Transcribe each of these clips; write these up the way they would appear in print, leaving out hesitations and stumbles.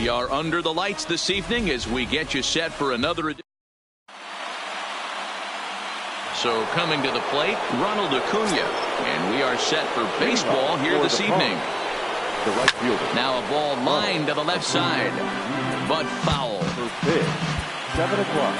We are under the lights this evening as we get you set for another edition. So coming to the plate, Ronald Acuna, and we are set for baseball here this evening. The right fielder. Now a ball lined to the left side, but foul. First pitch, 7 o'clock.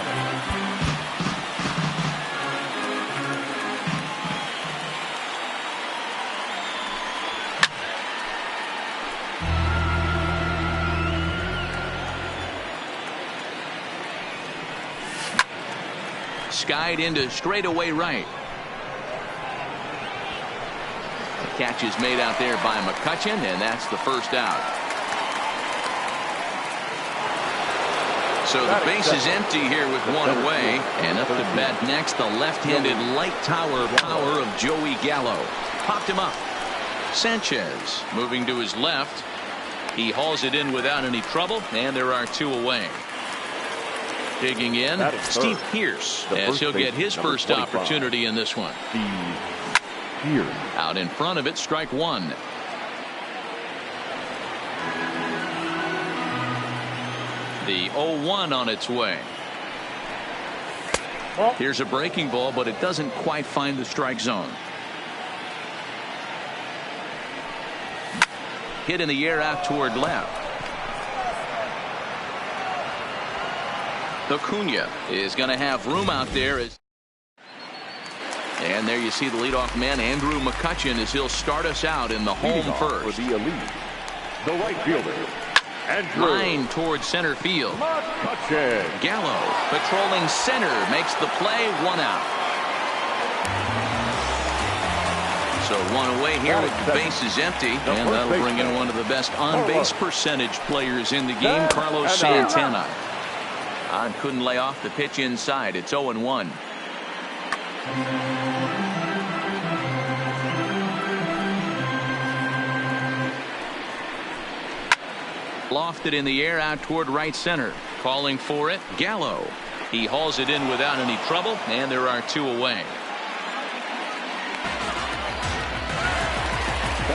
Skied into straightaway right. The catch is made out there by McCutchen, and that's the first out. So the base is empty here with one away, and up to bat next, the left-handed light tower power of Joey Gallo. Popped him up. Sanchez moving to his left. He hauls it in without any trouble, and there are two away. Digging in, Steve Pearce, as he'll get his first opportunity in this one. Out in front of it, strike one. The 0-1 on its way. Here's a breaking ball, but it doesn't quite find the strike zone. Hit in the air out toward left. Acuna is going to have room out there. And there you see the leadoff man, Andrew McCutchen, as he'll start us out in the home first. For the elite, the right fielder, Andrew. Line towards center field. McCutchen. Gallo patrolling center makes the play, one out. So one away here with the bases empty, and that'll bring in one of the best on-base percentage players in the game, Carlos Santana. Couldn't lay off the pitch inside. It's 0-1. Lofted in the air out toward right center. Calling for it, Gallo. He hauls it in without any trouble, and there are two away.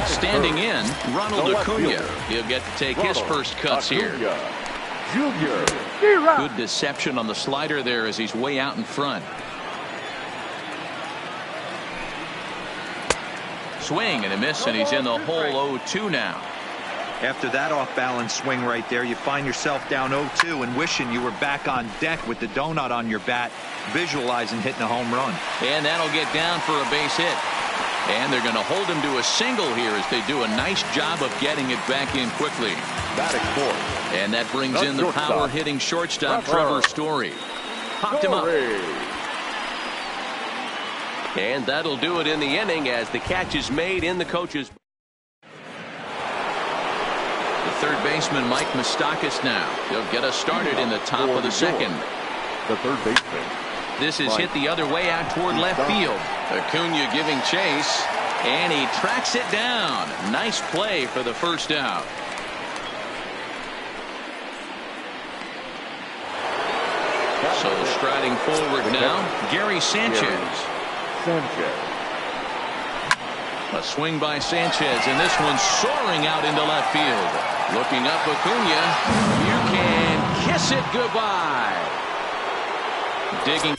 Standing in, Ronald Acuna. He'll get to take his first cuts here. Good deception on the slider there as he's way out in front. Swing and a miss, and he's in the hole 0-2 now. After that off-balance swing right there, you find yourself down 0-2 and wishing you were back on deck with the donut on your bat, visualizing hitting a home run. And that'll get down for a base hit. And they're going to hold him to a single here as they do a nice job of getting it back in quickly. And that brings in the power-hitting shortstop, Trevor Story. Popped him up. And that'll do it in the inning as the catch is made in the coach's. The third baseman, Mike Moustakas, now. He'll get us started in the top of the second. The third baseman. This is hit the other way out toward left field. Acuna giving chase, and he tracks it down. Nice play for the first out. So striding forward now, Gary Sanchez. A swing by Sanchez, and this one soaring out into left field. Looking up, Acuna. You can kiss it goodbye. Digging.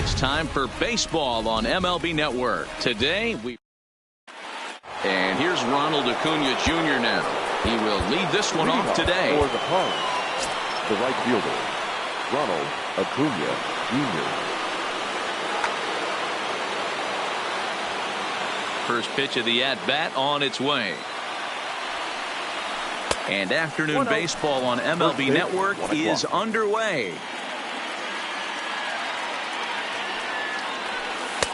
It's time for baseball on MLB Network. Today and here's Ronald Acuna Jr. now. He will lead this one off today. For the Pirates, the right fielder, Ronald Acuna Jr. First pitch of the at-bat on its way. And afternoon baseball on MLB Network is underway.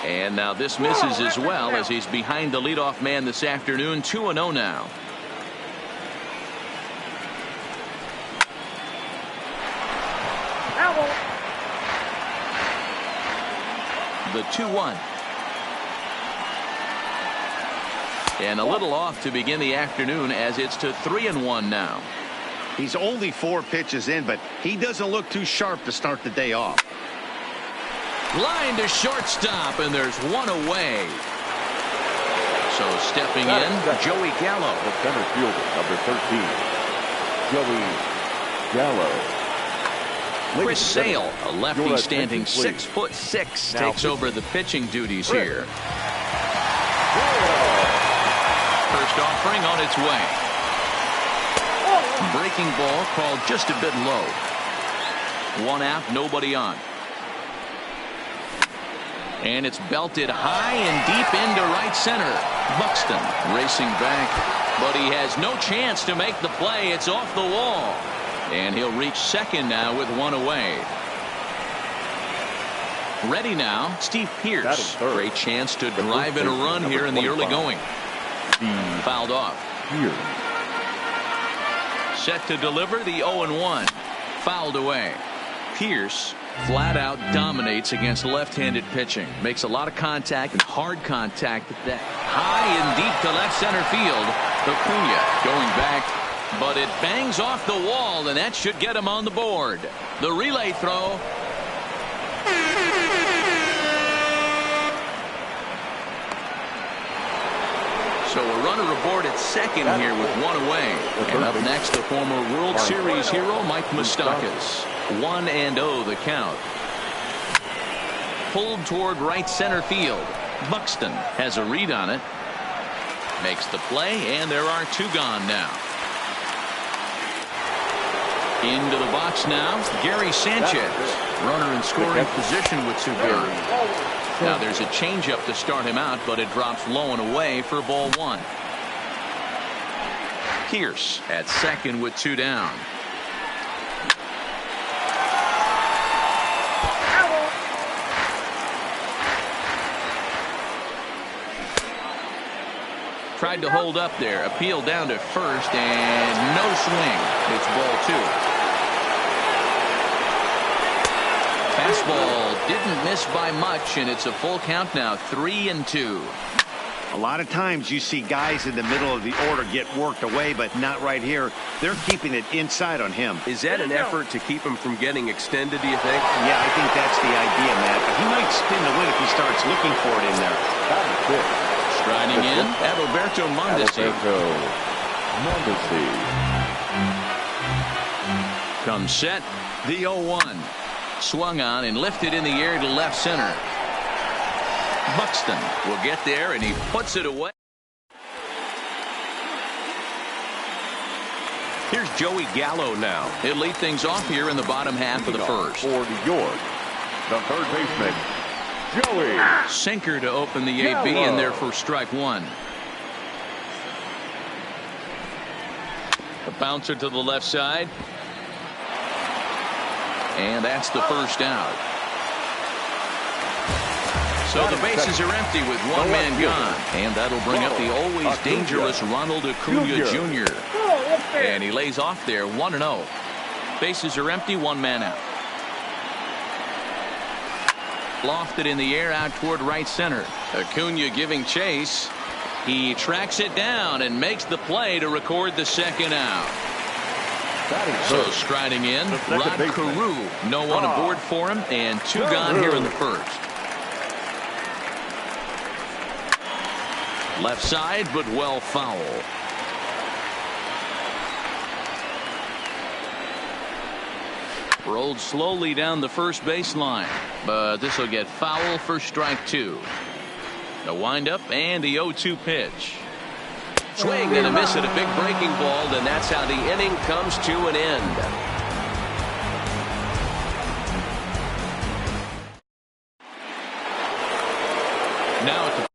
And now this misses as well as he's behind the leadoff man this afternoon. 2-0 now. The 2-1. And a little off to begin the afternoon as it's to 3-1 now. He's only 4 pitches in, but he doesn't look too sharp to start the day off. Line to shortstop, and there's one away. So stepping in, Joey Gallo. The center fielder, number 13, Joey Gallo. Chris Sale, a lefty standing 6'6", takes over the pitching duties here. First offering on its way. Breaking ball called just a bit low. 1 out, nobody on. And it's belted high and deep into right center. Buxton racing back, but he has no chance to make the play. It's off the wall. And he'll reach second now with 1 away. Ready now, Steve Pearce. Great chance to drive in a run here in the early going. Fouled off. Set to deliver the 0-1. Fouled away. Pearce flat out dominates against left-handed pitching. Makes a lot of contact and hard contact at that. High and deep to left center field. Acuna going back, but it bangs off the wall, and that should get him on the board. The relay throw. So a runner aboard at second here with 1 away. And up next, the former World Series hero, Mike Moustakas. 1-0 the count. Pulled toward right center field. Buxton has a read on it. Makes the play, and there are 2 gone now. Into the box now, Gary Sanchez. Runner in scoring position with 2 gone. Now there's a changeup to start him out, but it drops low and away for ball 1. Pearce at second with 2 down. Tried to hold up there. Appeal down to first, and no swing. It's ball 2. Fastball didn't miss by much, and it's a full count now. 3-2. A lot of times you see guys in the middle of the order get worked away, but not right here. They're keeping it inside on him. Is that an effort to keep him from getting extended, do you think? Yeah, I think that's the idea, Matt. But he might spin the win if he starts looking for it in there. Striding in, Adalberto Mondesi. Comes set, the 0-1. Swung on and lifted in the air to left center. Buxton will get there, and he puts it away. Here's Joey Gallo now. He'll lead things off here in the bottom half of the first. For New York, the third baseman, Joey. Sinker to open the AB, and there for strike 1. A bouncer to the left side. And that's the first out. So the bases are empty with 1 man gone. And that'll bring up the always dangerous Ronald Acuna Jr. And he lays off there 1-0. Bases are empty, 1 man out. Lofted in the air out toward right center. Acuna giving chase. He tracks it down and makes the play to record the second out. So striding in, Rod Carew. No one aboard for him, and 2 gone here in the first. Left side, but well foul. Rolled slowly down the first baseline, but this will get foul for strike two. The windup and the 0-2 pitch. Swing and a miss at a big breaking ball, and that's how the inning comes to an end. Now at the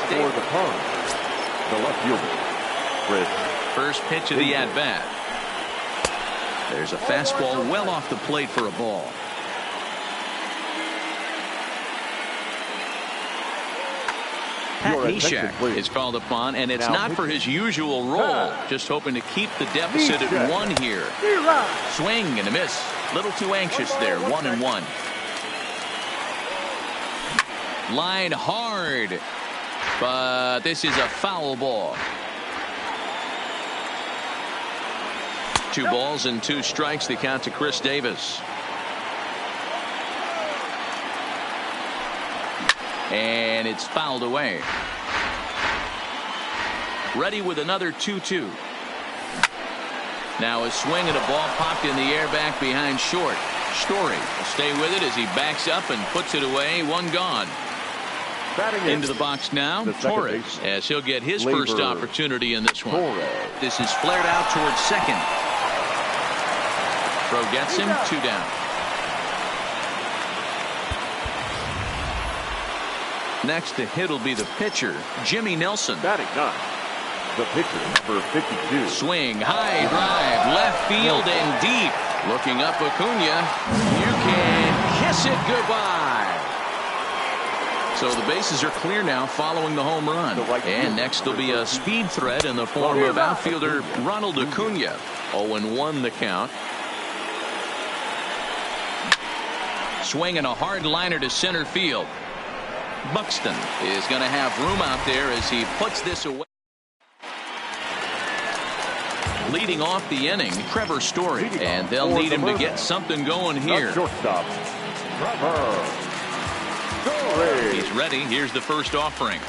For the Cubs, the left fielder, Chris. first pitch of the at-bat. There's a fastball well off the plate for a ball. Pat Your attention, Neshek please. is called upon, and it's Now not for his usual role. Just hoping to keep the deficit at 1 here. Swing and a miss. Little too anxious there. 1-1. Line hard, but this is a foul ball. 2 balls and 2 strikes. The count to Chris Davis. And it's fouled away. Ready with another 2-2. Now a swing and a ball popped in the air back behind short. Story will stay with it as he backs up and puts it away. 1 gone. Batting Into the box now, Torres, as he'll get his Labor. first opportunity in this one. Torres. This is flared out towards second. Throw gets him, 2 down. Next to hit will be the pitcher, Jimmy Nelson. Batting 9. The pitcher, number 52. Swing, high drive, left field and deep. Looking up Acuna. You can kiss it goodbye. So the bases are clear now following the home run. And next will be a speed threat in the form of outfielder Ronald Acuna. 0-1 the count. Swing and a hard liner to center field. Buxton is going to have room out there as he puts this away. Leading off the inning, Trevor Story, and they'll need him to get something going here. Shortstop, Trevor Story. He's ready. Here's the first offering.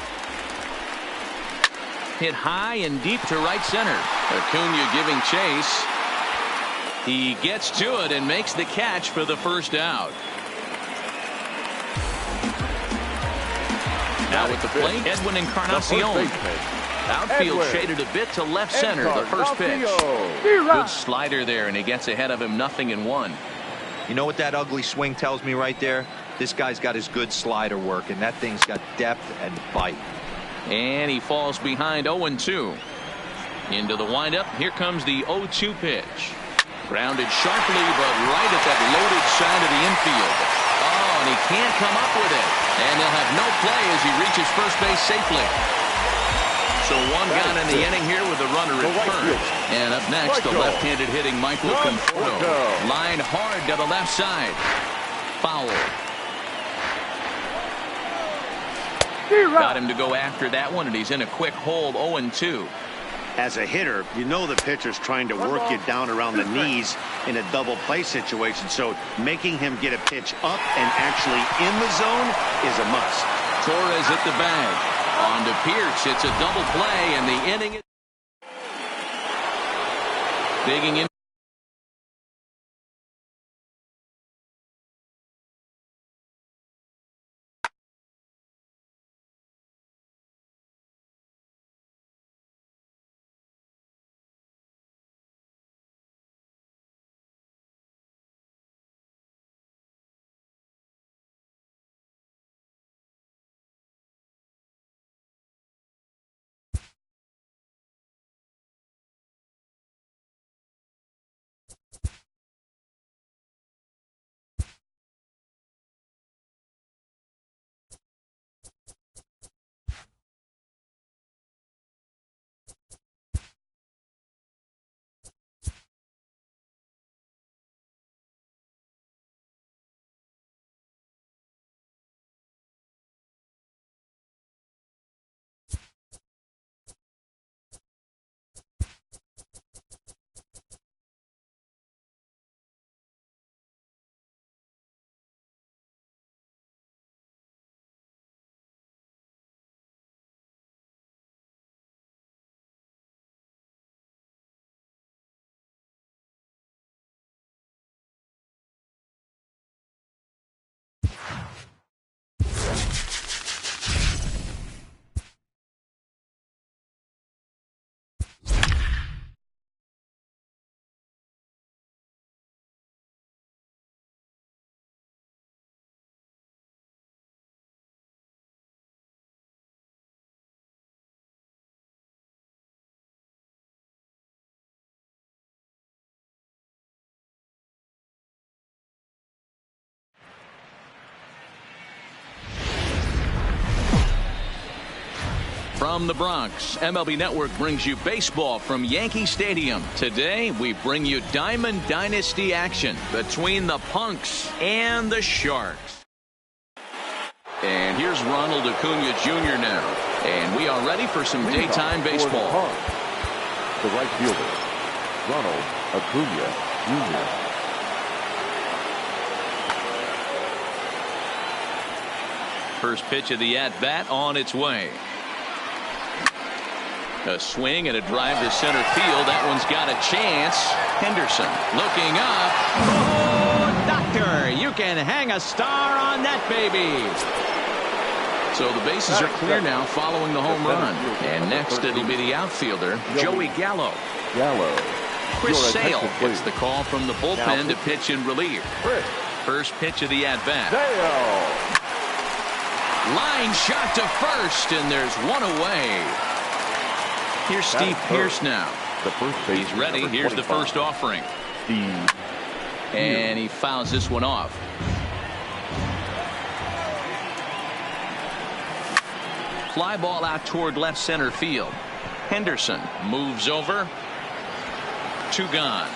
Hit high and deep to right center. Acuna giving chase. He gets to it and makes the catch for the first out. Now at the plate, Edwin Encarnacion. Outfield shaded a bit to left center. The first pitch. Good slider there, and he gets ahead of him. 0-1. You know what that ugly swing tells me right there? This guy's got his good slider work, and that thing's got depth and bite. And he falls behind 0-2. Into the windup. Here comes the 0-2 pitch. Grounded sharply, but right at that loaded side of the infield. Oh, and he can't come up with it. And they'll have no play as he reaches first base safely. So 1 gone in the inning here with a runner at first. And up next, the left-handed hitting Michael Conforto. Line hard to the left side. Foul. Got him to go after that one, and he's in a quick hold. 0-2. As a hitter, you know the pitcher's trying to work you down around the knees in a double play situation. So making him get a pitch up and actually in the zone is a must. Torres hit the bag. On to Pierce. It's a double play, and the inning is digging in. From the Bronx, MLB Network brings you baseball from Yankee Stadium. Today, we bring you Diamond Dynasty action between the Punks and the Sharks. And here's Ronald Acuna Jr. now. And we are ready for some daytime baseball. The right fielder, Ronald Acuna Jr. First pitch of the at-bat on its way. A swing and a drive to center field. That one's got a chance. Henderson looking up. Oh, doctor, you can hang a star on that baby. So the bases are clear now following the home run. And next it'll be the outfielder, Joey Gallo. Chris Sale gets the call from the bullpen to pitch in relief. First pitch of the at-bat. Line shot to first, and there's one away. Here's Steve Pearce now. He's ready. Here's the first offering. And he fouls this one off. Fly ball out toward left center field. Henderson moves over. 2 gone.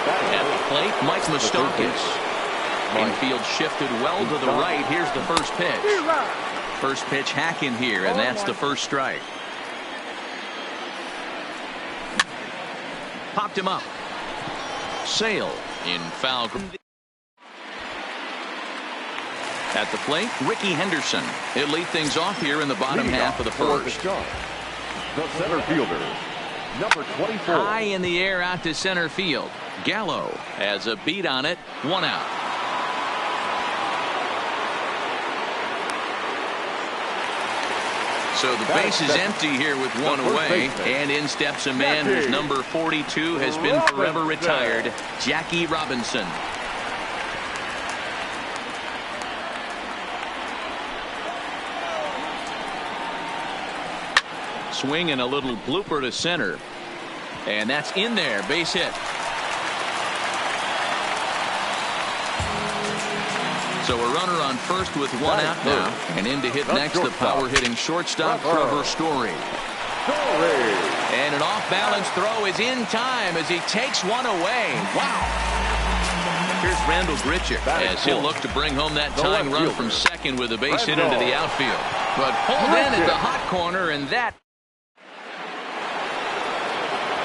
At the plate, Mike Moustakas. Infield shifted well to the right. Here's the first pitch. First pitch hacking here, and that's the first strike. Popped him up. Sale in foul. At the plate, Ricky Henderson. He'll lead things off here in the bottom half of the first. The center fielder, number 24. High in the air out to center field. Gallo has a beat on it. 1 out. So the base is empty here with 1 away, and in steps a man whose number 42 has been forever retired, Jackie Robinson. Swing and a little blooper to center, and that's in there. Base hit. So a runner on first with 1 out now, and in to hit next the power hitting shortstop Trevor Story. And an off balance throw is in time as he takes 1 away. Wow. Here's Randall Grichuk as he'll look to bring home that tying run from second with a base hit into the outfield, but pulled in at the hot corner, and that.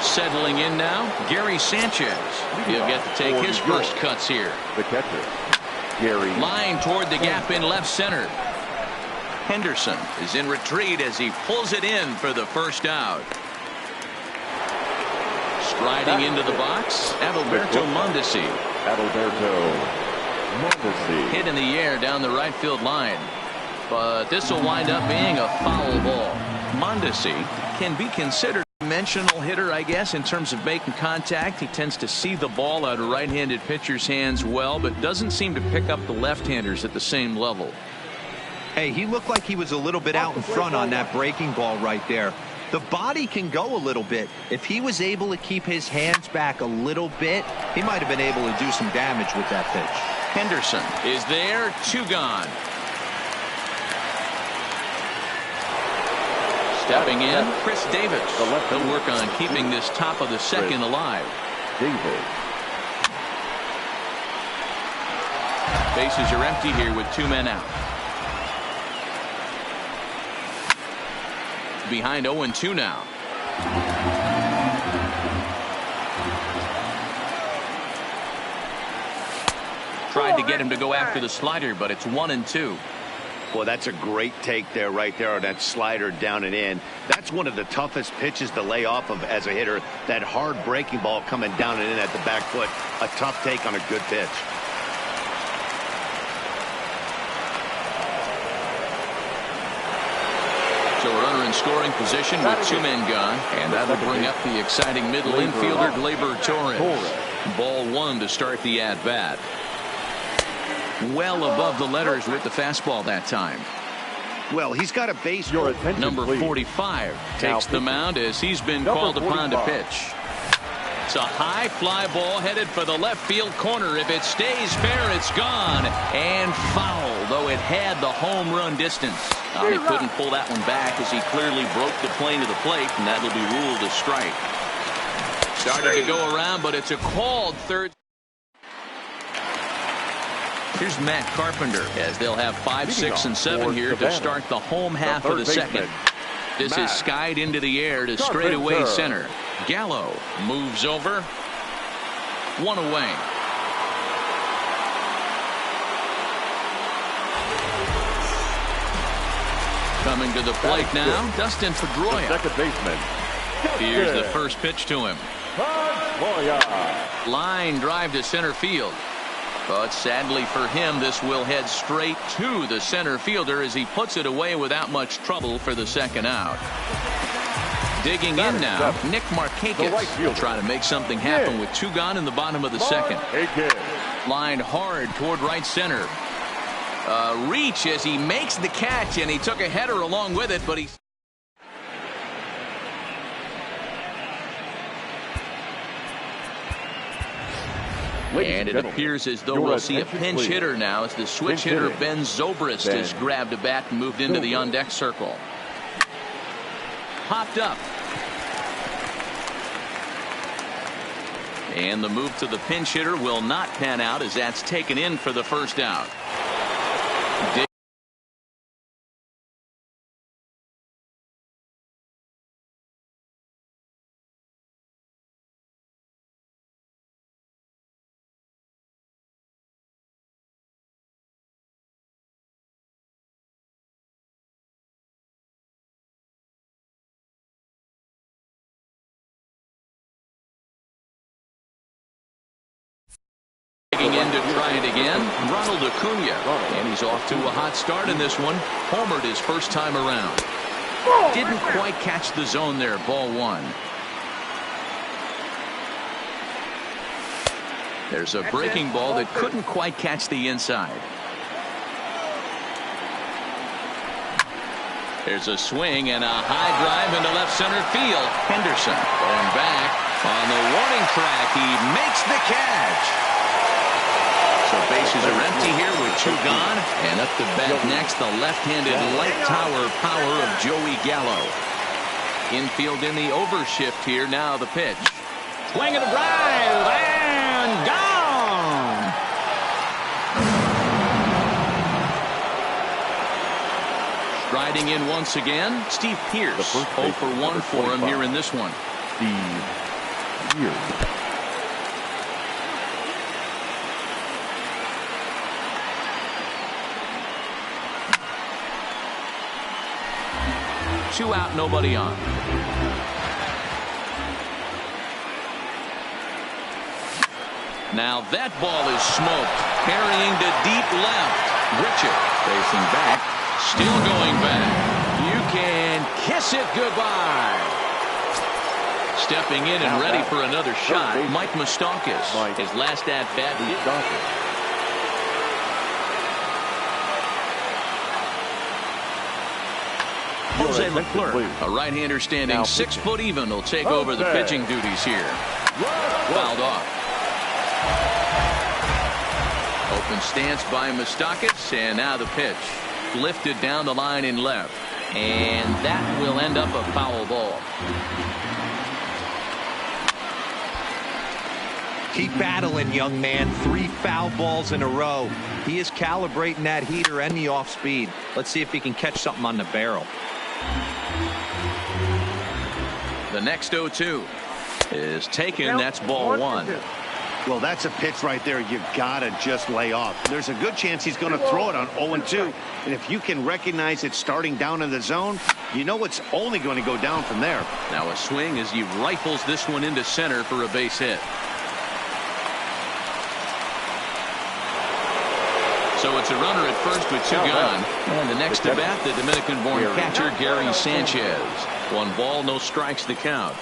Settling in now, Gary Sanchez. He'll get to take his first cuts here. The catcher, Gary. Line toward the gap in left center. Henderson is in retreat as he pulls it in for the first out. Striding into the box, Adalberto Mondesi. Hit in the air down the right field line. But this will wind up being a foul ball. Mondesi can be considered a dimensional hitter, I guess, in terms of making contact. He tends to see the ball out of right-handed pitchers' hands well, but doesn't seem to pick up the left-handers at the same level. Hey, he looked like he was a little bit out in front on that breaking ball right there. The body can go a little bit. If he was able to keep his hands back a little bit, he might have been able to do some damage with that pitch. Henderson is there, 2 gone. Stepping in, Chris Davis. He'll work on keeping this top of the second alive. Bases are empty here with 2 men out. Behind 0-2 now. Tried to get him to go after the slider, but it's 1-2. Well, that's a great take there, right there on that slider down and in. That's one of the toughest pitches to lay off of as a hitter. That hard breaking ball coming down and in at the back foot. A tough take on a good pitch. So a runner in scoring position with 2 men gone, and that'll bring up the exciting middle infielder Gleyber Torres. Ball 1 to start the at-bat. Well above the letters with the fastball that time. Well, he's got a base. Number 45 takes the mound as he's been called upon to pitch. It's a high fly ball headed for the left field corner. If it stays fair, it's gone. And foul, though it had the home run distance. He couldn't pull that one back as he clearly broke the plane to the plate, and that'll be ruled a strike. Started to go around, but it's a called third. Here's Matt Carpenter as they'll have 5, 6, and 7 here to start the home half of the second. This is skied into the air to straightaway center. Gallo moves over. 1 away. Coming to the plate now, Dustin Pedroia. Second baseman. Here's the first pitch to him. Line drive to center field. But sadly for him, this will head straight to the center fielder as he puts it away without much trouble for the second out. Digging in now, Nick Markakis will try to make something happen with 2 gone in the bottom of the second. Lined hard toward right center. Reach as he makes the catch, and he took a header along with it, but he... And it appears as though we'll see a pinch hitter now as the switch hitter Ben Zobrist has grabbed a bat and moved into the on-deck circle. Popped up. And the move to the pinch hitter will not pan out as that's taken in for the first out. In to try it again, Ronald Acuna, and he's off to a hot start in this one. Homered his first time around. Didn't quite catch the zone there. Ball 1. There's a breaking ball that couldn't quite catch the inside. There's a swing and a high drive into left center field. Henderson going back on the warning track. He makes the catch. So bases are empty here with 2 gone. And up to bat next, the left-handed light tower power of Joey Gallo. Infield in the overshift here. Now the pitch. Swing and a drive and gone. Striding in once again, Steve Pearce. 0 for 1 for him here in this one. Steve Pearce. 2 out, nobody on. Now that ball is smoked. Carrying to deep left. Richard facing back. Still going back. You can kiss it goodbye. Stepping in and ready for another shot, Mike Moustakas. His last at bat. Jose Leclerc, a right-hander standing 6 foot even, will take over the pitching duties here. Fouled off. Open stance by Moustakas, and now the pitch. Lifted down the line in left. And that will end up a foul ball. Keep battling, young man. 3 foul balls in a row. He is calibrating that heater and the off speed. Let's see if he can catch something on the barrel. The next 0-2 is taken. That's ball 1. Well, that's a pitch right there you gotta just lay off. There's a good chance he's going to throw it on 0-2, and if you can recognize it starting down in the zone, you know it's only going to go down from there. Now a swing as he rifles this one into center for a base hit. So it's a runner at first with 2 gone. And the next to bat, the Dominican-born catcher Gary Sanchez. 1 ball, no strikes the count.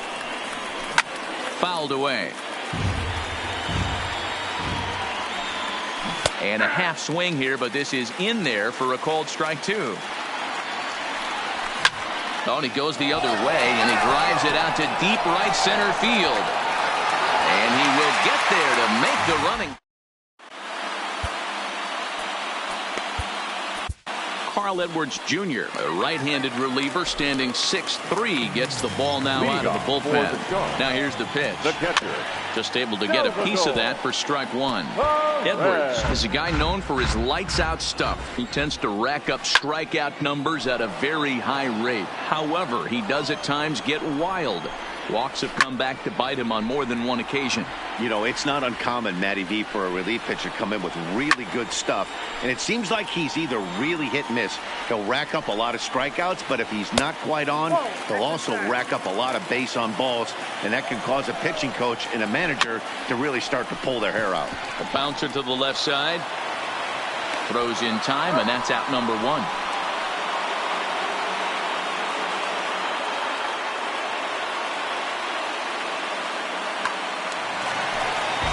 Fouled away. And a half swing here, but this is in there for a called strike 2. Oh, and he goes the other way, and he drives it out to deep right center field. And he will get there to make the running. Carl Edwards Jr., a right-handed reliever standing 6'3", gets the ball now out of the bullpen. Now here's the pitch. The catcher. Just able to get a piece of that for strike one. Edwards is a guy known for his lights-out stuff. He tends to rack up strikeout numbers at a very high rate. However, he does at times get wild. Walks have come back to bite him on more than one occasion. You know, it's not uncommon, Matty V, for a relief pitcher to come in with really good stuff. And it seems like he's either really hit and miss. He'll rack up a lot of strikeouts, but if he's not quite on, he'll also rack up a lot of base on balls. And that can cause a pitching coach and a manager to really start to pull their hair out. A bouncer to the left side. Throws in time, and that's out number one.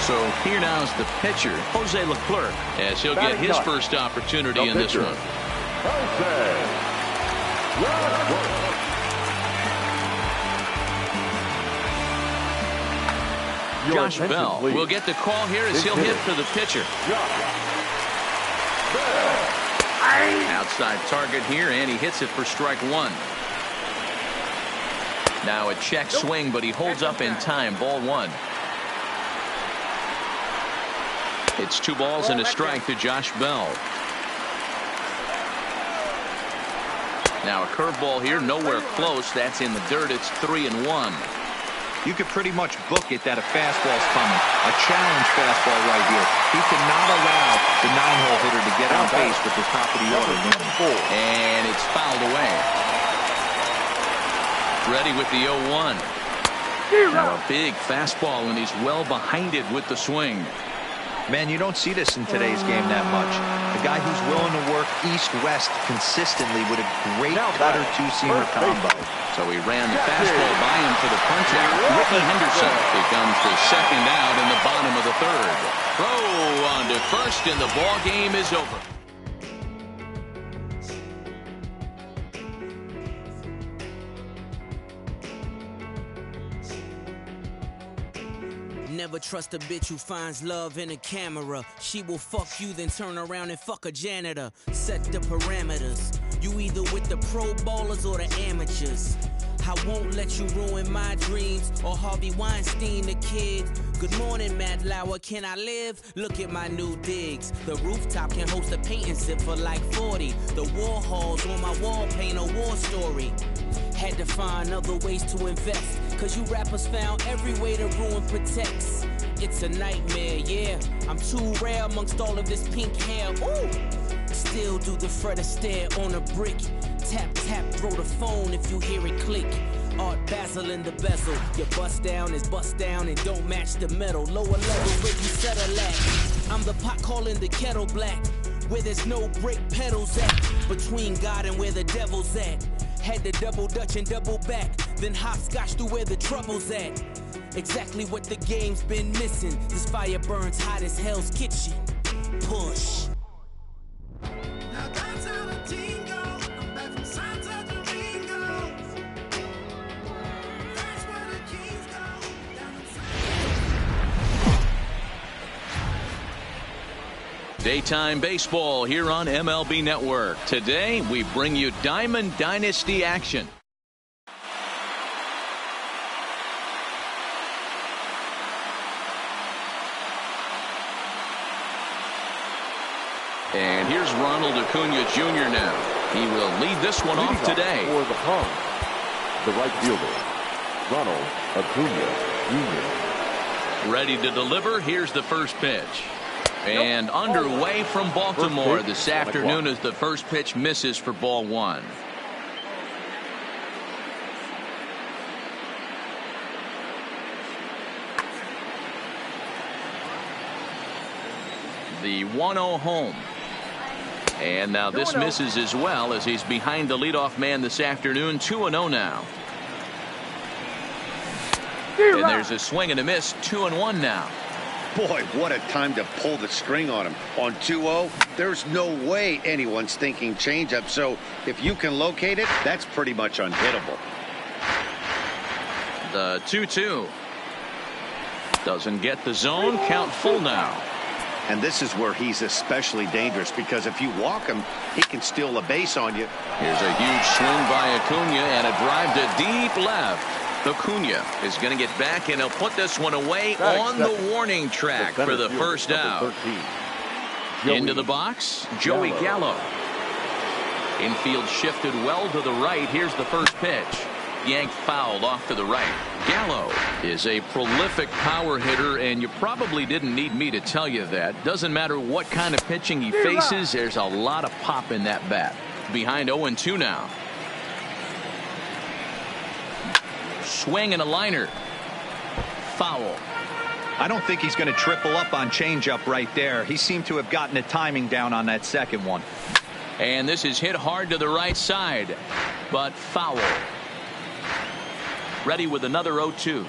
So here now is the pitcher, Jose Leclerc, as he'll get his first opportunity in this one. Josh Bell will get the call here as he'll hit for the pitcher. Outside target here, and he hits it for strike one. Now a check swing, but he holds up in time. Ball one. It's 2 balls and a strike to Josh Bell. Now a curveball here, nowhere close. That's in the dirt. It's 3-1. You could pretty much book it that a fastball's coming. A challenge fastball right here. He cannot allow the 9-hole hitter to get on base with the top of the order. And it's fouled away. Ready with the 0-1. Now a big fastball, and he's well behind it with the swing. Man, you don't see this in today's game that much. A guy who's willing to work east-west consistently with a great cutter two-seamer combo. So he ran the fastball by him for the punch-out. Ricky Henderson becomes the second out in the bottom of the third. Throw on to first, and the ball game is over. Never trust a bitch who finds love in a camera. She will fuck you, then turn around and fuck a janitor. Set the parameters. You either with the pro ballers or the amateurs. I won't let you ruin my dreams, or Harvey Weinstein the kid. Good morning, Matt Lauer, can I live? Look at my new digs. The rooftop can host a painting sip for like 40. The Warhols on my wall paint a war story. Had to find other ways to invest, cause you rappers found every way to ruin protects. It's a nightmare, yeah. I'm too rare amongst all of this pink hair. Ooh. Still do the Fred Astaire on a brick. Tap, tap, throw the phone if you hear it click. Art Basel in the bezel. Your bust down is bust down and don't match the metal. Lower level where you settle at. I'm the pot calling the kettle black. Where there's no brake pedals at. Between God and where the devil's at. Had to double dutch and double back. Then hopscotch through where the trouble's at. Exactly what the game's been missing. This fire burns hot as Hell's Kitchen. Push. Now that's how the team goes. I'm back from Santa Domingo. That's where the Kings go. Down in Daytime baseball here on MLB Network. Today we bring you Diamond Dynasty action. And here's Ronald Acuna Jr. now. He will lead this one off today. For the Cubs, the right fielder, Ronald Acuna Jr. Ready to deliver. Here's the first pitch. And underway from Baltimore this afternoon as the first pitch misses for ball one. The 1-0 home. And now this misses as well as he's behind the leadoff man this afternoon. 2-0 now. And there's a swing and a miss. 2-1 now. Boy, what a time to pull the string on him. On 2-0, there's no way anyone's thinking changeup. So if you can locate it, that's pretty much unhittable. The 2-2. Doesn't get the zone. Count full now. And this is where he's especially dangerous, because if you walk him, he can steal a base on you. Here's a huge swing by Acuna and a drive to deep left. Acuna is going to get back, and he'll put this one away on the warning track for the first out. Into the box, Joey Gallo. Infield shifted well to the right. Here's the first pitch. Yanked fouled off to the right. Gallo is a prolific power hitter, and you probably didn't need me to tell you that. Doesn't matter what kind of pitching he faces, there's a lot of pop in that bat. Behind 0-2 now. Swing and a liner. Foul. I don't think he's going to triple up on changeup right there. He seemed to have gotten the timing down on that second one. And this is hit hard to the right side, but foul. Ready with another 0-2.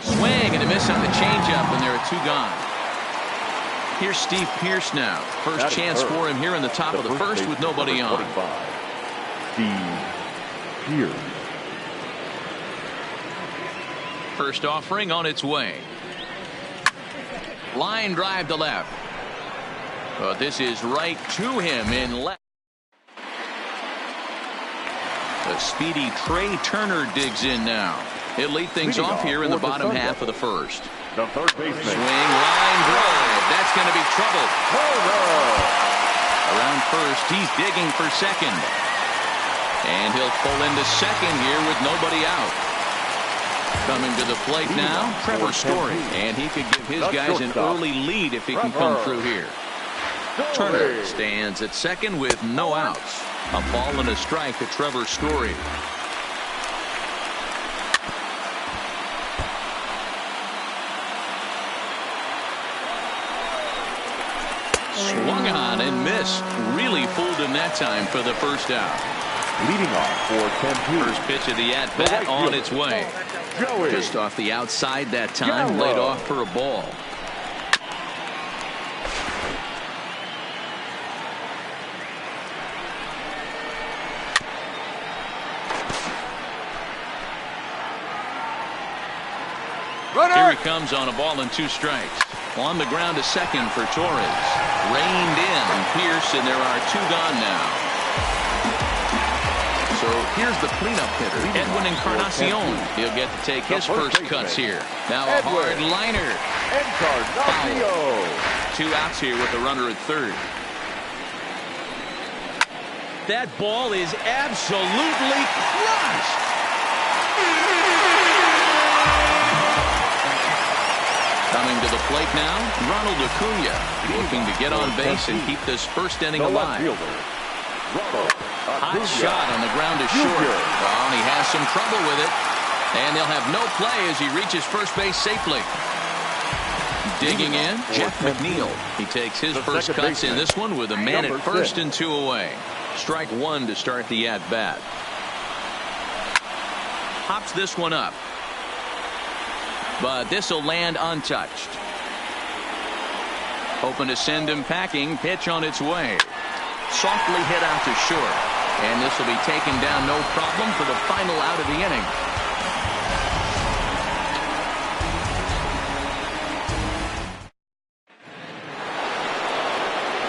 Swing and a miss on the changeup, and there are two gone. Here's Steve Pearce now. First chance for him here in the top of the first with nobody on. Steve Pearce. First offering on its way. Line drive to left. But this is right to him in left. The speedy Trey Turner digs in now. He'll lead things off here in the bottom half of the first. The third baseman. Swing, line drive. That's going to be trouble. Around first, he's digging for second. And he'll pull into second here with nobody out. Coming to the plate now, Trevor Story. And he could give his guys an early lead if he can come through here. Turner stands at second with no outs. A ball and a strike to Trevor Story. Swung on and missed. Really fooled him that time for the first out. Leading off for 10-2. First pitch of the at-bat on its way. Just off the outside that time, laid off for a ball. Here he comes on a ball and two strikes. On the ground to second for Torres. Reined in Pearce, and there are two gone now. So here's the cleanup hitter, Edwin Encarnacion. He'll get to take his first cuts here. Now a hard liner. Foul. Two outs here with the runner at third. That ball is absolutely crushed. Coming to the plate now, Ronald Acuna, looking to get on base and keep this first inning alive. Hot shot on the ground to short. Oh, and he has some trouble with it. And they'll have no play as he reaches first base safely. Digging in, Jeff McNeil. He takes his first cuts in this one with a man at first and two away. Strike one to start the at-bat. Hops this one up. But this will land untouched. Hoping to send him packing. Pitch on its way. Softly hit out to short. And this will be taken down no problem for the final out of the inning.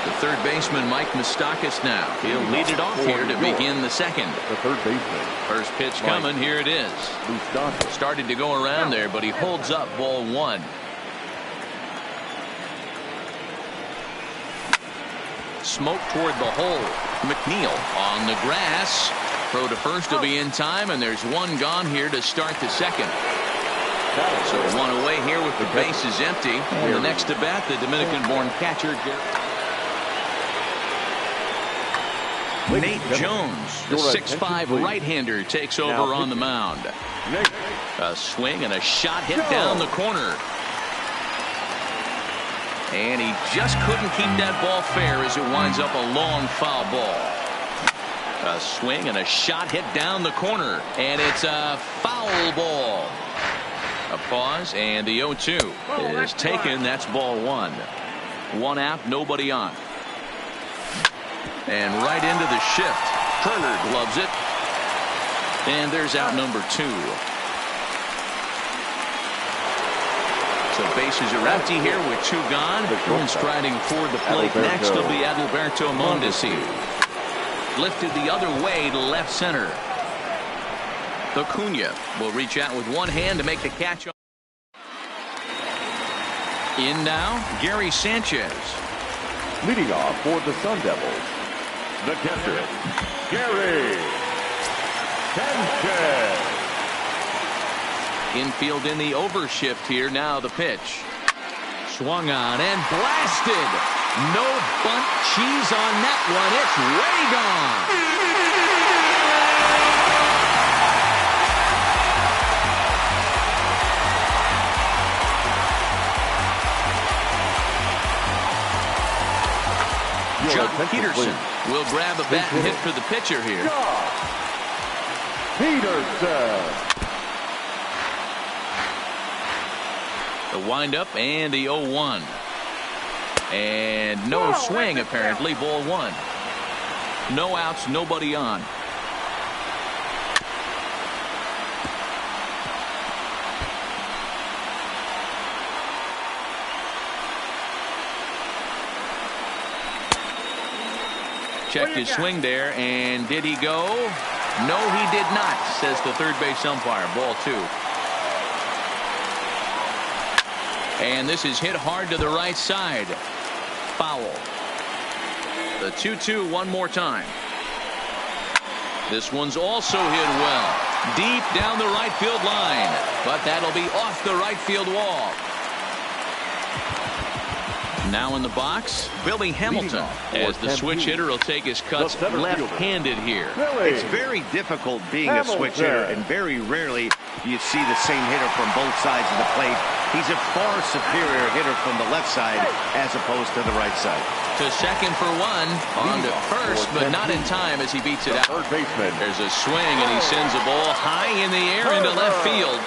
The third baseman, Mike Moustakas, now. He'll lead it off here to begin the second. The third baseman. First pitch coming. Here it is. Started to go around there, but he holds up ball one. Smoke toward the hole. McNeil on the grass. Throw to first will be in time, and there's one gone here to start the second. So one away here with the bases empty. And the next to bat, the Dominican-born catcher, Nate Jones, the 6'5" right-hander, takes over on the mound. A swing and a shot hit down the corner. And he just couldn't keep that ball fair as it winds up a long foul ball. A swing and a shot hit down the corner. And it's a foul ball. A pause, and the 0-2 is taken. That's ball one. One out, nobody on. And right into the shift. Turner gloves it. And there's out number two. So bases are empty here with 2 gone. And striding toward the plate next will be Adalberto Mondesi. Lifted the other way to left center. Acuna will reach out with one hand to make the catch. In now, Gary Sanchez. Leading off for the Sun Devils, the catcher, Gary Sanchez. Infield in the overshift here. Now the pitch. Swung on and blasted. No bunt cheese on that one. It's way gone. John Peterson will grab a bat and hit for the pitcher here. Peterson. The windup and the 0-1. And no swing apparently. Ball 1. No outs, nobody on. Checked his swing there, and did he go? No, he did not, says the third base umpire. Ball 2. And this is hit hard to the right side. Foul. The 2-2 one more time. This one's also hit well. Deep down the right field line. But that'll be off the right field wall. Now in the box, Billy Hamilton, as the switch hitter will take his cuts left-handed here. It's very difficult being a switch hitter, and very rarely do you see the same hitter from both sides of the plate. He's a far superior hitter from the left side as opposed to the right side. To second for 1, on to first, but not in time as he beats it out. There's a swing, and he sends a ball high in the air into left field.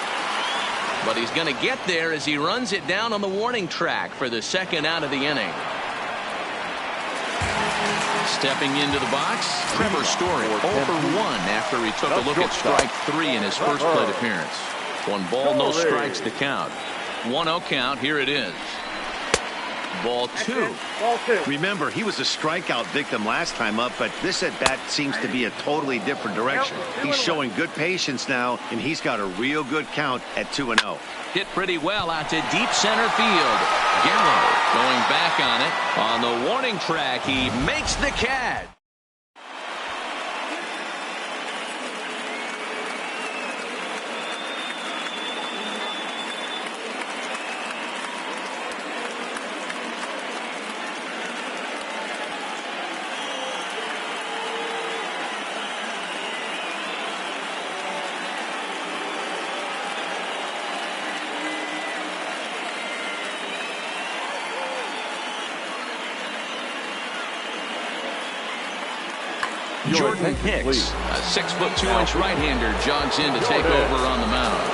But he's going to get there as he runs it down on the warning track for the second out of the inning. Stepping into the box, Trevor Story 0 for 1 after he took a look at strike 3 in his first plate appearance. 1 ball, no strikes to count. 1-0 count. Here it is. Ball 2. Remember, he was a strikeout victim last time up, but this at bat seems to be a totally different direction. He's showing good patience now, and he's got a real good count at 2-0. Hit pretty well out to deep center field. Gallo going back on it. On the warning track, he makes the catch. Jordan Hicks, a 6'2" right-hander, jogs in to take over on the mound.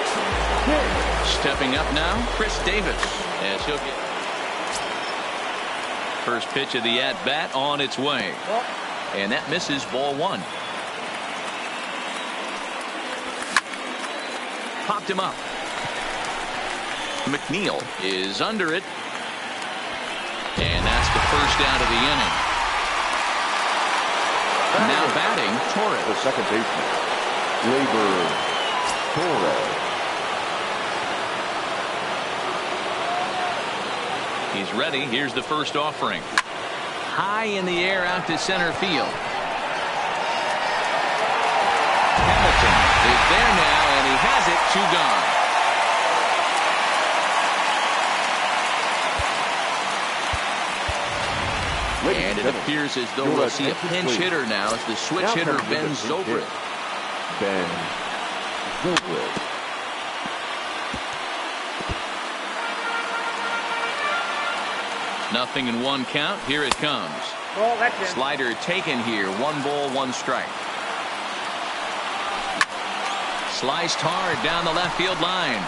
Stepping up now, Chris Davis, as he'll get first pitch of the at-bat on its way. And that misses. Ball 1. Popped him up. McNeil is under it. And that's the first out of the inning. Now batting, Torres. The second baseman, Labor Torres. He's ready. Here's the first offering. High in the air out to center field. Hamilton is there now, and he has it. 2 gone. And it appears as though we'll see a pinch hitter now as the switch hitter Ben Zobrist. Ben Zobrist. Nothing in 1 count. Here it comes. Slider taken here. 1 ball, 1 strike. Sliced hard down the left field line.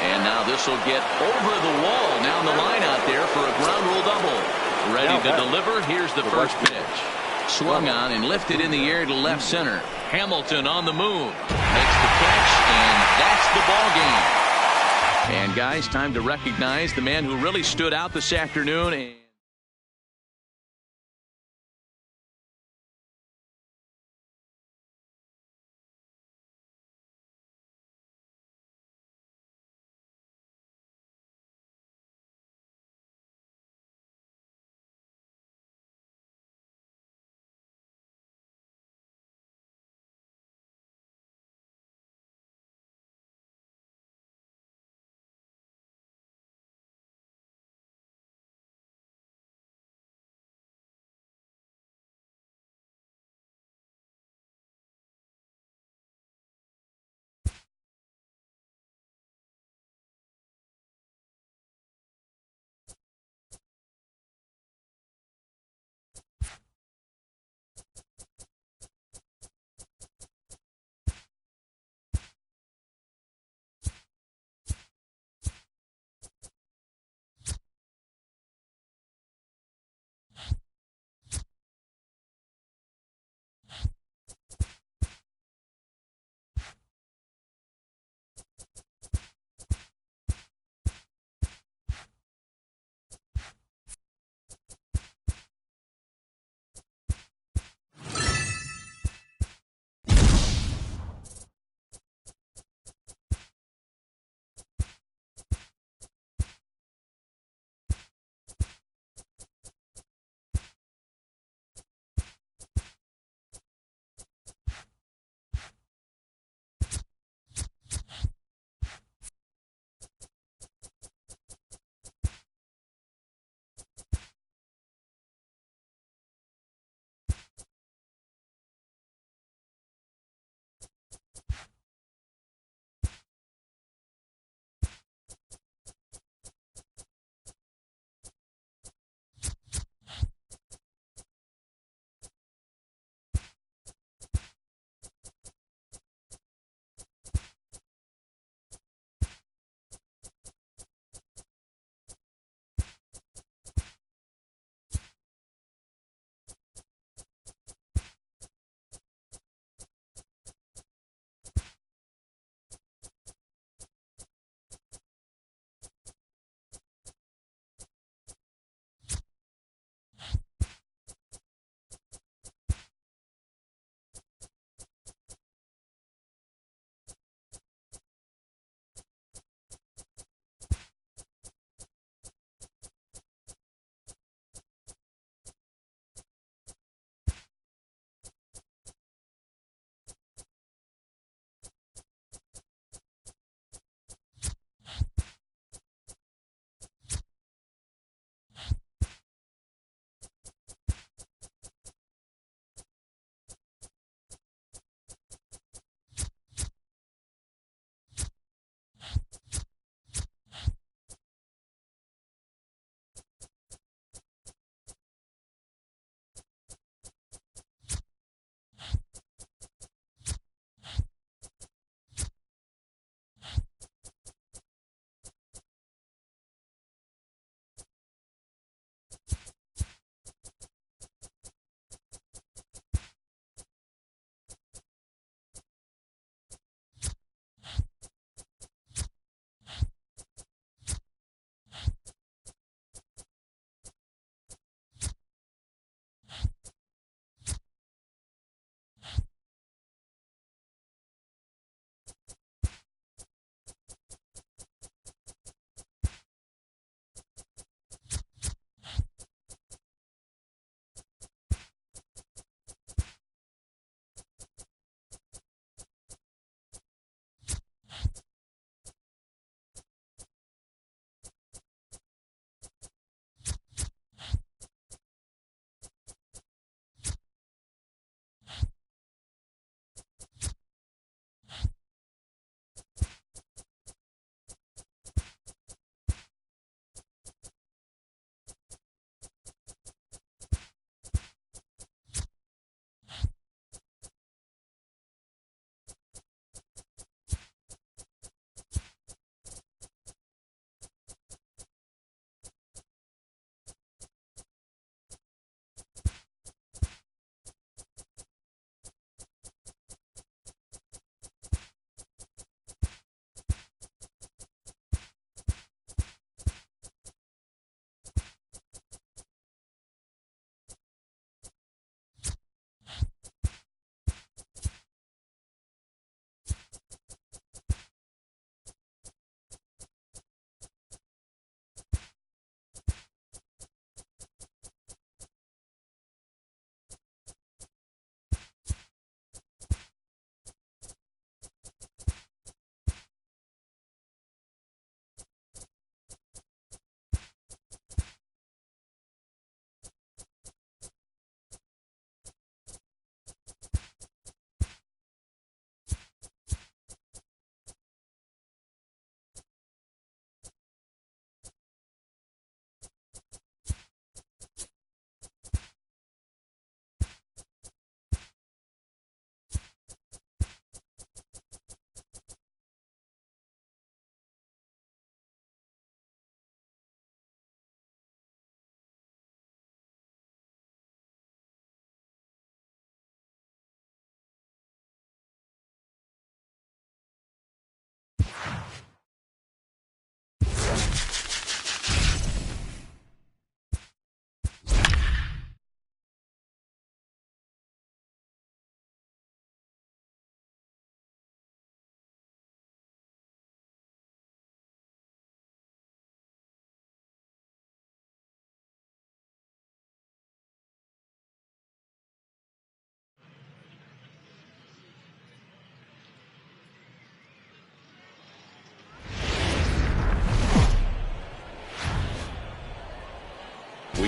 And now this will get over the wall down the line out there for a ground rule double. Ready to deliver. Here's the first pitch. Swung on and lifted in the air to left center. Hamilton on the move. Makes the catch, and that's the ball game. And guys, time to recognize the man who really stood out this afternoon.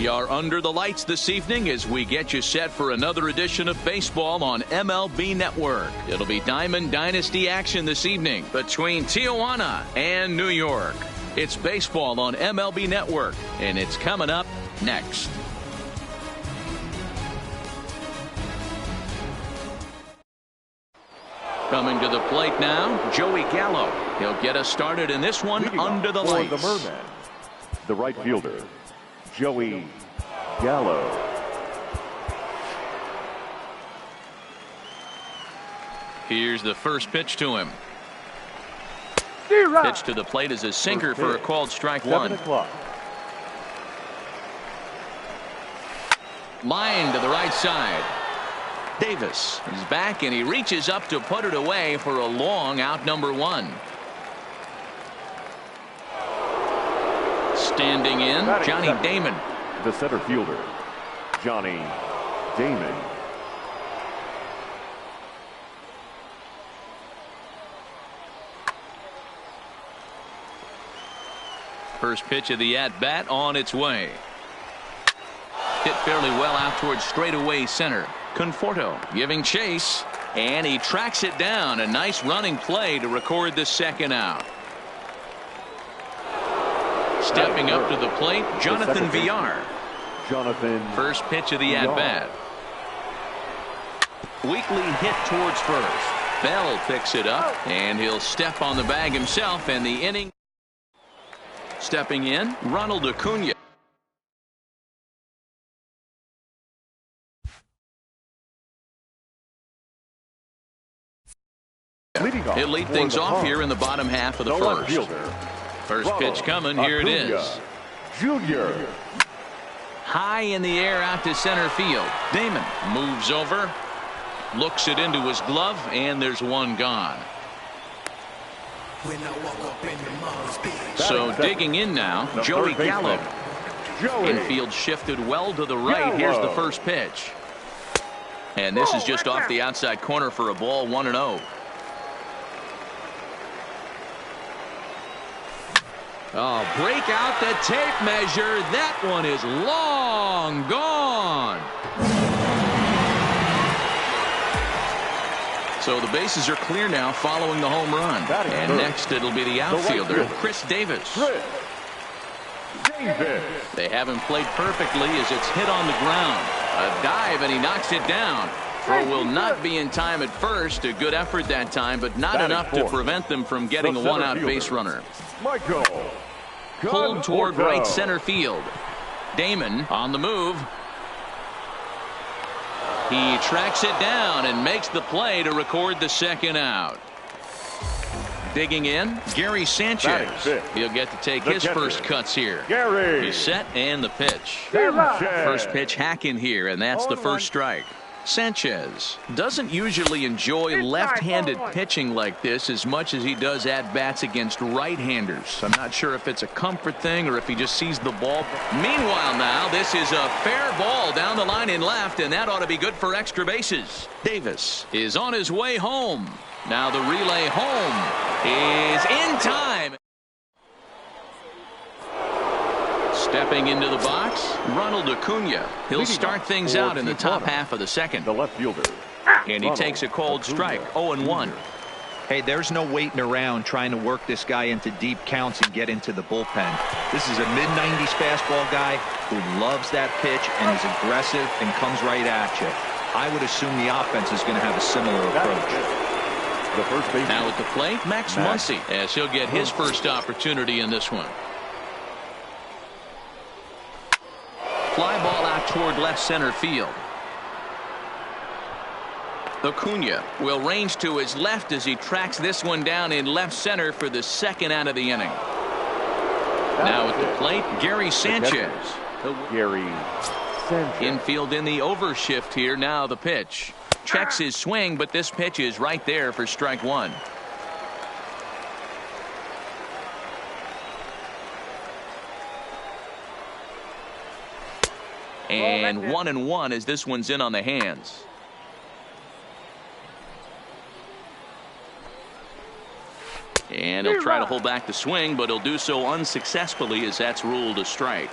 We are under the lights this evening as we get you set for another edition of baseball on MLB Network. It'll be Diamond Dynasty action this evening between Tijuana and New York. It's baseball on MLB Network, and it's coming up next. Coming to the plate now, Joey Gallo. He'll get us started in this one under the lights. For the Mermen, the right fielder, Joey Gallo. Here's the first pitch to him. Pitch to the plate is a sinker for a called strike one. Line to the right side. Davis is back and he reaches up to put it away for a long out number one. Standing in, Johnny Damon. The center fielder, Johnny Damon. First pitch of the at-bat on its way. Hit fairly well out towards straightaway center. Conforto giving chase, and he tracks it down. A nice running play to record the second out. Stepping up to the plate, Jonathan Villar. First pitch of the at-bat. Weakly hit towards first. Bell picks it up, and he'll step on the bag himself, and the inning. Stepping in, Ronald Acuna. He'll lead things off here in the bottom half of the first. First pitch coming. Here it is. Junior. High in the air out to center field. Damon moves over, looks it into his glove, and there's one gone. So digging in now, Joey Gallo. Infield shifted well to the right. Here's the first pitch. And this is just off the outside corner for a ball, 1-0. Oh, break out the tape measure. That one is long gone. So the bases are clear now following the home run. And next it'll be the outfielder, Chris Davis. They have him played perfectly as it's hit on the ground. A dive and he knocks it down. Throw will not be in time at first. A good effort that time, but not enough to prevent them from getting a one-out base runner. Pulled toward right center field. Damon on the move. He tracks it down and makes the play to record the second out. Digging in, Gary Sanchez. He'll get to take his first cuts here. He's set and the pitch. First pitch hacking here, and that's the first strike. Sanchez doesn't usually enjoy left-handed pitching like this as much as he does at-bats against right-handers. I'm not sure if it's a comfort thing or if he just sees the ball. Meanwhile now, this is a fair ball down the line in left, and that ought to be good for extra bases. Davis is on his way home. Now the relay home is in time. Stepping into the box, Ronald Acuna. He'll start things out in the top half of the second. The left fielder. And he takes a cold strike, 0-1. Hey, there's no waiting around trying to work this guy into deep counts and get into the bullpen. This is a mid-90s fastball guy who loves that pitch and is aggressive and comes right at you. I would assume the offense is going to have a similar approach. The first base. Now at the plate, Max Muncy, as he'll get his first opportunity in this one. Fly ball out toward left center field. Acuna will range to his left as he tracks this one down in left center for the second out of the inning. Now at the plate, Gary Sanchez. Infield in the overshift here. Now the pitch. Checks his swing, but this pitch is right there for strike one. And 1-1 as this one's in on the hands. And he'll try to hold back the swing, but he'll do so unsuccessfully as that's ruled a strike.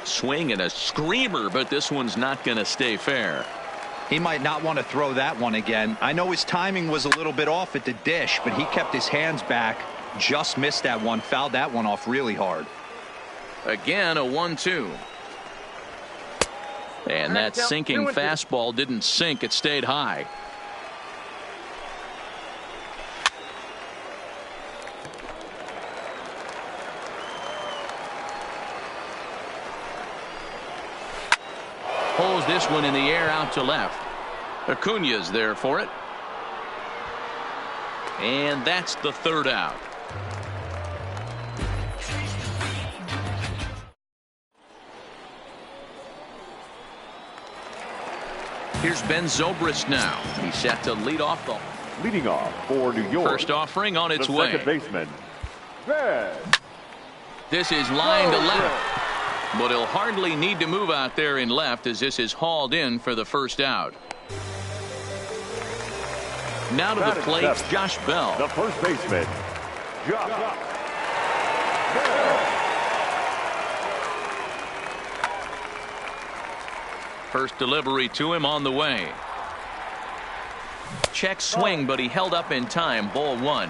Swing and a screamer, but this one's not going to stay fair. He might not want to throw that one again. I know his timing was a little bit off at the dish, but he kept his hands back. Just missed that one. Fouled that one off really hard. Again, a 1-2. And that sinking fastball didn't sink. It stayed high. Pulls this one in the air out to left. Acuna's there for it. And that's the third out. Here's Ben Zobrist now. He's set to lead off the. Leading off for New York. First offering on its the way. Second baseman, Ben. This is line to left. But he'll hardly need to move out there in left as this is hauled in for the first out. Now to the plate, Josh Bell. The first baseman, Josh Bell. First delivery to him on the way. Check swing, but he held up in time. Ball one.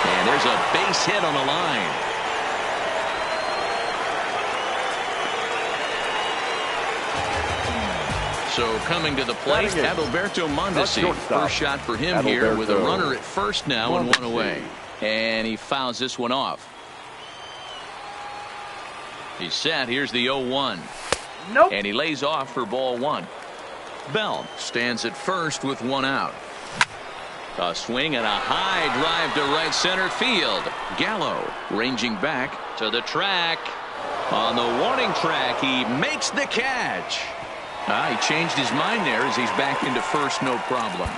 And there's a base hit on the line. So coming to the plate, Adalberto Mondesi. First shot for him here with a runner at first now and one away. And he fouls this one off. He's set. Here's the 0-1. Nope. And he lays off for ball one. Bell stands at first with one out. A swing and a high drive to right center field. Gallo ranging back to the track. On the warning track, he makes the catch. He changed his mind there as he's back into first, no problem.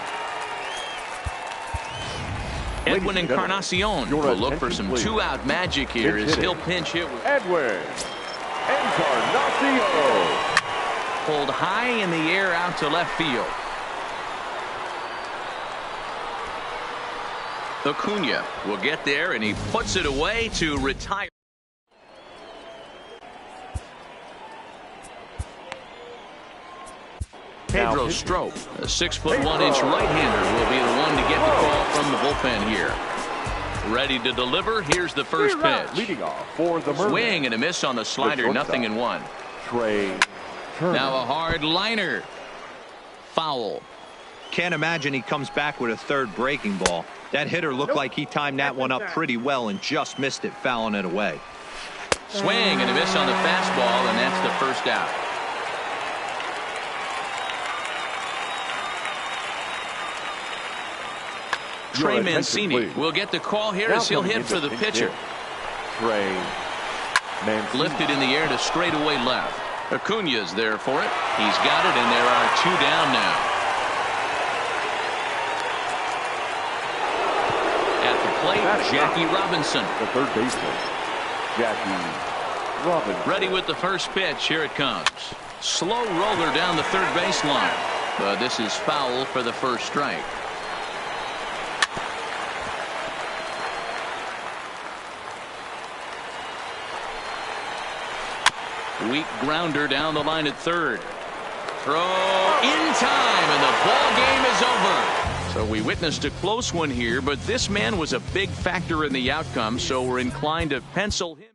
Edwin Encarnacion will look for some two-out magic here as he'll pinch hit. Edwin Encarnacion. Pulled high in the air out to left field. Acuna will get there, and he puts it away to retire. Pedro Strop, a 6'1" right-hander, will be the one to get the call from the bullpen here. Ready to deliver. Here's the first pitch. Leading off for the Merlin. Swing and a miss on the slider. 0-1. Trey Turner. Now a hard liner. Foul. Can't imagine he comes back with a third breaking ball. That hitter looked like he timed that one up pretty well and just missed it, fouling it away. Swing and a miss on the fastball, and that's the first out. Trey Mancini will get the call here as he'll hit for the pitcher. Trey Mancini. Lifted in the air to straightaway left. Acuna's there for it. He's got it, and there are two down now. At the plate, Jackie Robinson. The third baseman, Jackie Robinson. Ready with the first pitch. Here it comes. Slow roller down the third baseline. But this is foul for the first strike. Weak grounder down the line at third. Throw in time, and the ball game is over. So we witnessed a close one here, but this man was a big factor in the outcome, so we're inclined to pencil him.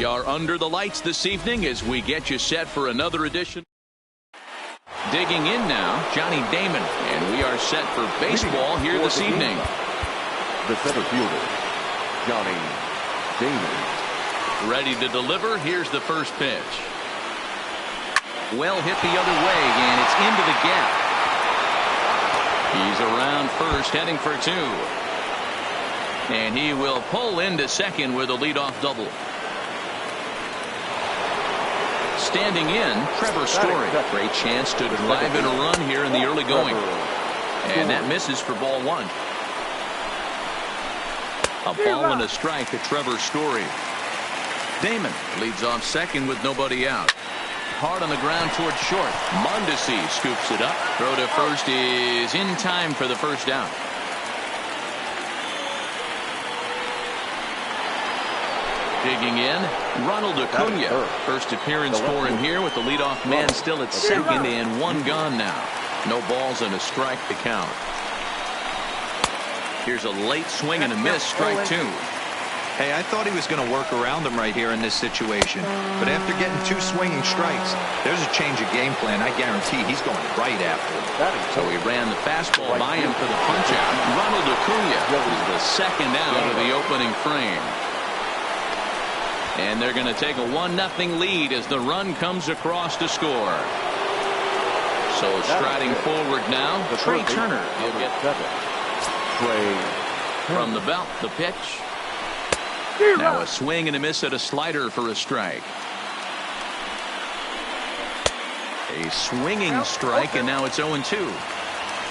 We are under the lights this evening as we get you set for another edition. Digging in now, Johnny Damon, and we are set for baseball here this evening. The center fielder, Johnny Damon. Ready to deliver. Here's the first pitch. Well hit the other way, and it's into the gap. He's around first, heading for two. And he will pull into second with a leadoff double. Standing in, Trevor Story. Great chance to drive in a run here in the early going. And that misses for ball one. A ball and a strike to Trevor Story. Damon leads off second with nobody out. Hard on the ground towards short. Mondesi scoops it up. Throw to first is in time for the first down. Digging in, Ronald Acuna. First appearance for him here with the leadoff man still at second and one gone now. No balls and a strike to count. Here's a late swing and a miss, strike two. Hey, I thought he was going to work around him right here in this situation. But after getting two swinging strikes, there's a change of game plan. I guarantee he's going right after him. So he ran the fastball by him for the punch-out. Ronald Acuna is the second out of the opening frame. And they're going to take a 1-0 lead as the run comes across to score. So striding forward now, Trey Turner. He'll get from the belt, the pitch. Now a swing and a miss at a slider for a strike. A swinging strike, and now it's 0-2.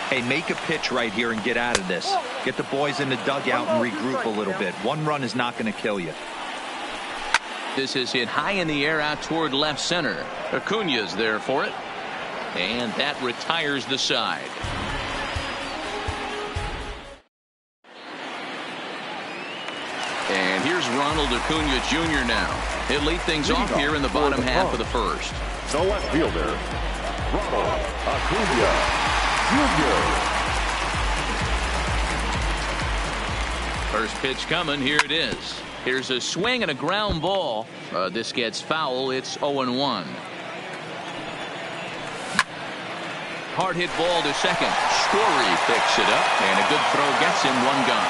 Hey, make a pitch right here and get out of this. Get the boys in the dugout and regroup a little bit. One run is not going to kill you. This is hit high in the air out toward left center. Acuna's there for it. And that retires the side. And here's Ronald Acuna Jr. now. He'll lead things off here in the bottom half of the first. The left fielder, Ronald Acuna Jr. First pitch coming. Here it is. Here's a swing and a ground ball. This gets foul. It's 0-1. Hard hit ball to second. Story picks it up, and a good throw gets him one gone.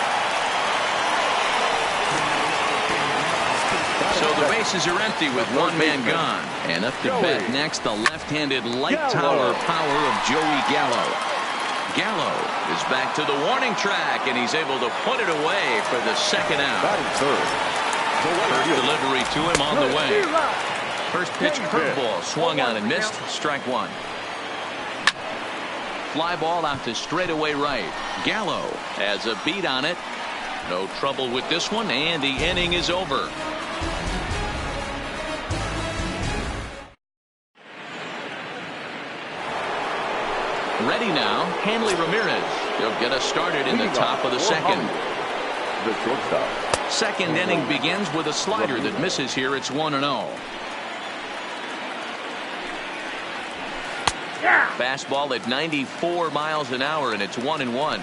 So the bases are empty with one man gone. And up to bat next, the left-handed light tower power of Joey Gallo. Gallo is back to the warning track, and he's able to put it away for the second out. First delivery to him on the way. First pitch curveball swung on and missed. Strike one. Fly ball out to straightaway right. Gallo has a beat on it. No trouble with this one, and the inning is over. Ready now, Hanley Ramirez. He'll get us started in the top of the second. The shortstop. Second inning begins with a slider that misses here. It's 1-0. Fastball at 94 miles an hour, and it's 1-1.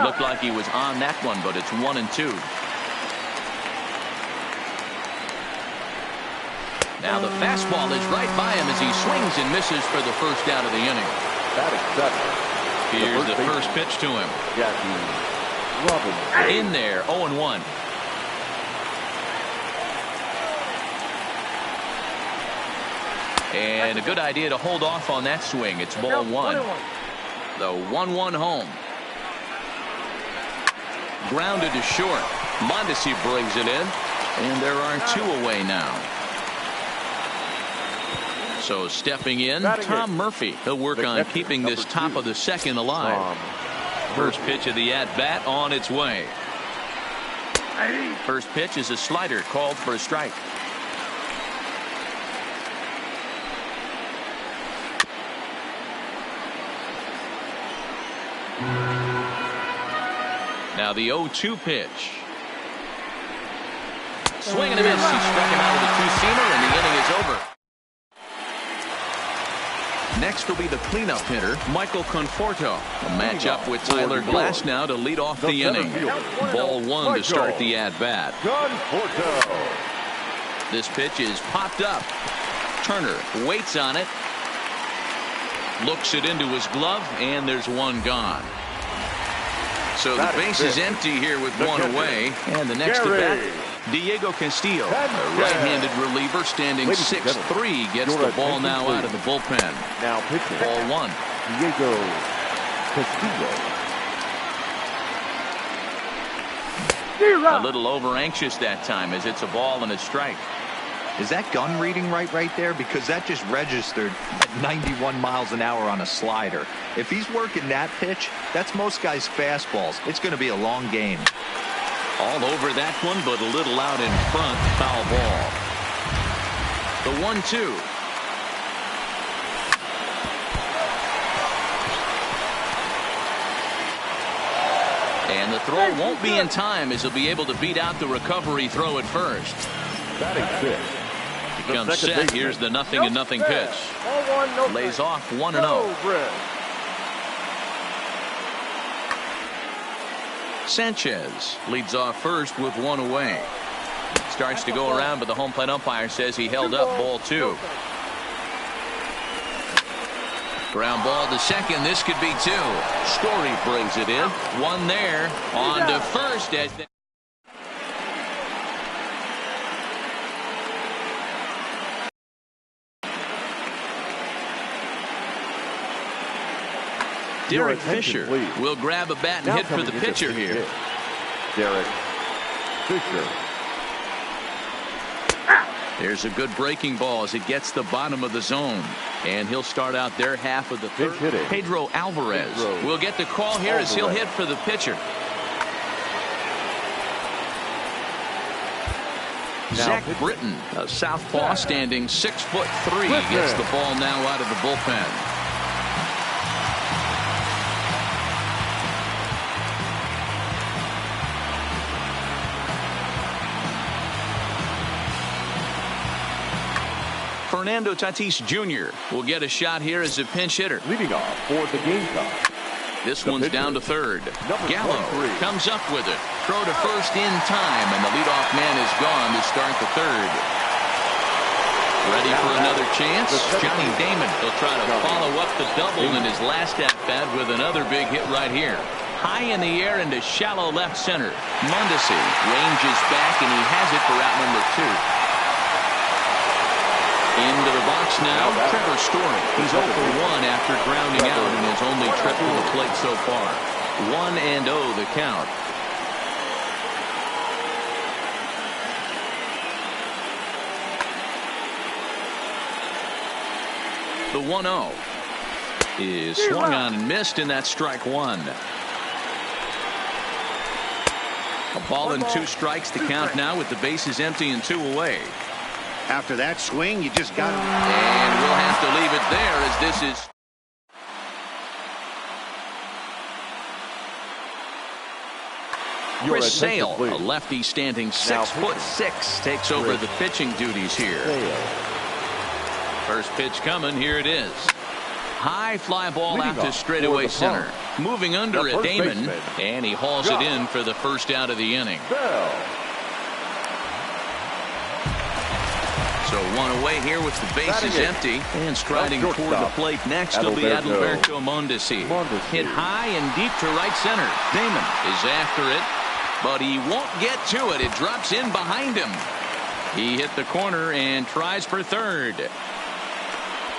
Looked like he was on that one, but it's 1-2. Now the fastball is right by him as he swings and misses for the first out of the inning. Here's the first pitch to him. In there, 0-1. And a good idea to hold off on that swing. It's ball one. The 1-1 home. Grounded to short. Mondesi brings it in. And there are two away now. So stepping in, Tom Murphy. He'll work on keeping this top of the second alive. First pitch of the at-bat on its way. First pitch is a slider called for a strike. Now the 0-2 pitch. Swing and a miss. He struck him out with a two-seamer, and the inning is over. Next will be the cleanup hitter, Michael Conforto. A matchup with Tyler Glass now to lead off the inning. Ball one to start the at-bat. This pitch is popped up. Turner waits on it. Looks it into his glove, and there's one gone. So the base is empty here with one away. And the next at bat, Diego Castillo, a right-handed reliever standing 6'3", gets the ball now out of the bullpen. Now pitching. Ball one. Diego Castillo. A little over-anxious that time as it's a ball and a strike. Is that gun reading right there? Because that just registered at 91 miles an hour on a slider. If he's working that pitch, that's most guys' fastballs. It's going to be a long game. All over that one, but a little out in front. Foul ball. The 1-2. And the throw won't be in time as he'll be able to beat out the recovery throw at first. Batting fifth. Comes set. Here's the 0-0 pitch. Lays off 1-0. Sanchez leads off first with one away. Starts to go around, but the home plate umpire says he held up. Ball two. Ground ball to second. This could be two. Story brings it in. One there. On to first as they Derek Fisher will grab a bat and hit for the pitcher here. Derek Fisher. There's a good breaking ball as it gets the bottom of the zone. And he'll start out their half of the third. Pedro Alvarez will get the call here as he'll hit for the pitcher. Zach Britton, a southpaw standing 6'3", gets the ball now out of the bullpen. Fernando Tatis Jr. will get a shot here as a pinch hitter. Leading off for the Gamecocks. This one's down to third. Gallo comes up with it. Throw to first in time, and the leadoff man is gone to start the third. Ready for another chance? Johnny Damon will try to follow up the double in his last at-bat with another big hit right here. High in the air into shallow left center. Mondesi ranges back, and he has it for out number two. Into the box now, Trevor Story. He's 0 for 1 after grounding out in his only trip to the plate so far. 1-0 the count. The 1-0 is swung on and missed, and that's strike one. A ball and two strikes to count now with the bases empty and two away. After that swing, you just got to. And we'll have to leave it there as this is. Chris Sale, a lefty standing 6'6", takes over the pitching duties here. First pitch coming. Here it is. High fly ball out to straightaway center. Moving under it, Damon, and he hauls it in for the first out of the inning. So one away here with the bases empty, and striding toward the plate next will be Adalberto Mondesi. Hit high and deep to right center. Damon is after it, but he won't get to it. It drops in behind him. He hit the corner and tries for third.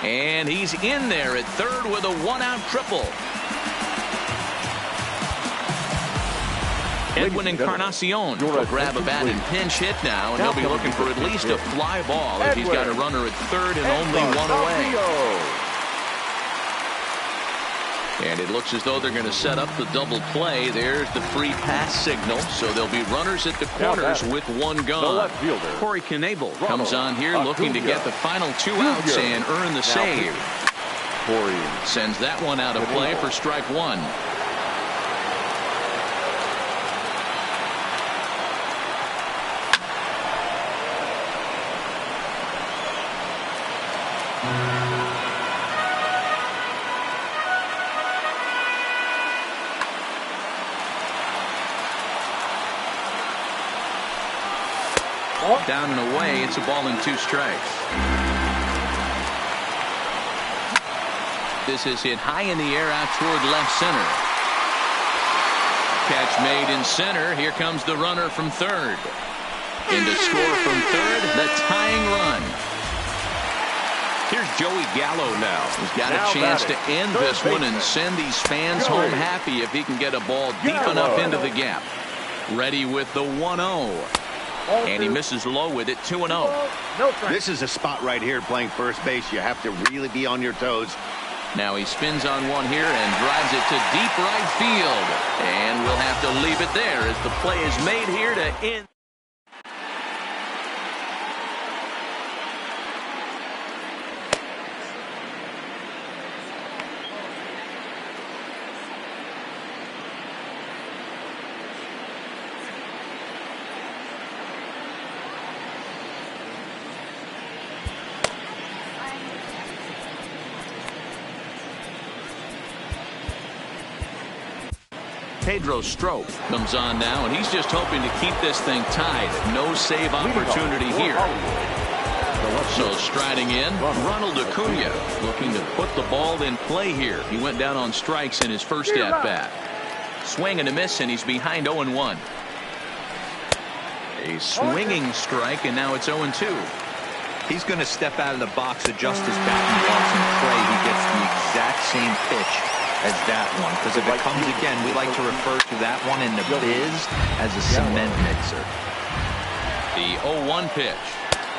And he's in there at third with a one-out triple. Edwin Encarnacion will grab a bat and pinch hit now, and he'll be looking for at least a fly ball if he's got a runner at third and only one away. And it looks as though they're going to set up the double play. There's the free pass signal, so there'll be runners at the corners with one gone. Corey Knebel comes on here looking to get the final two outs and earn the save. Corey sends that one out of play for strike one. Down and away. It's a ball and 2 strikes. This is hit high in the air out toward left center. Catch made in center. Here comes the runner from third. In to score from third, the tying run. Here's Joey Gallo now. He's got a chance to end this one and send these fans home happy if he can get a ball deep enough into the gap. Ready with the 1-0. And he misses low with it, 2-0. This is a spot right here playing first base. You have to really be on your toes. Now he spins on one here and drives it to deep right field. And we'll have to leave it there as the play is made here to end. Pedro Strop comes on now, and he's just hoping to keep this thing tied. No save opportunity here. So striding in, Ronald Acuna looking to put the ball in play here. He went down on strikes in his first at-bat. Swing and a miss, and he's behind 0-1. A swinging strike, and now it's 0-2. He's going to step out of the box, adjust his batting gloves, and pray he gets the exact same pitch as that one, because if it comes again, we like to refer to that one in the biz as a cement mixer. The 0-1 pitch.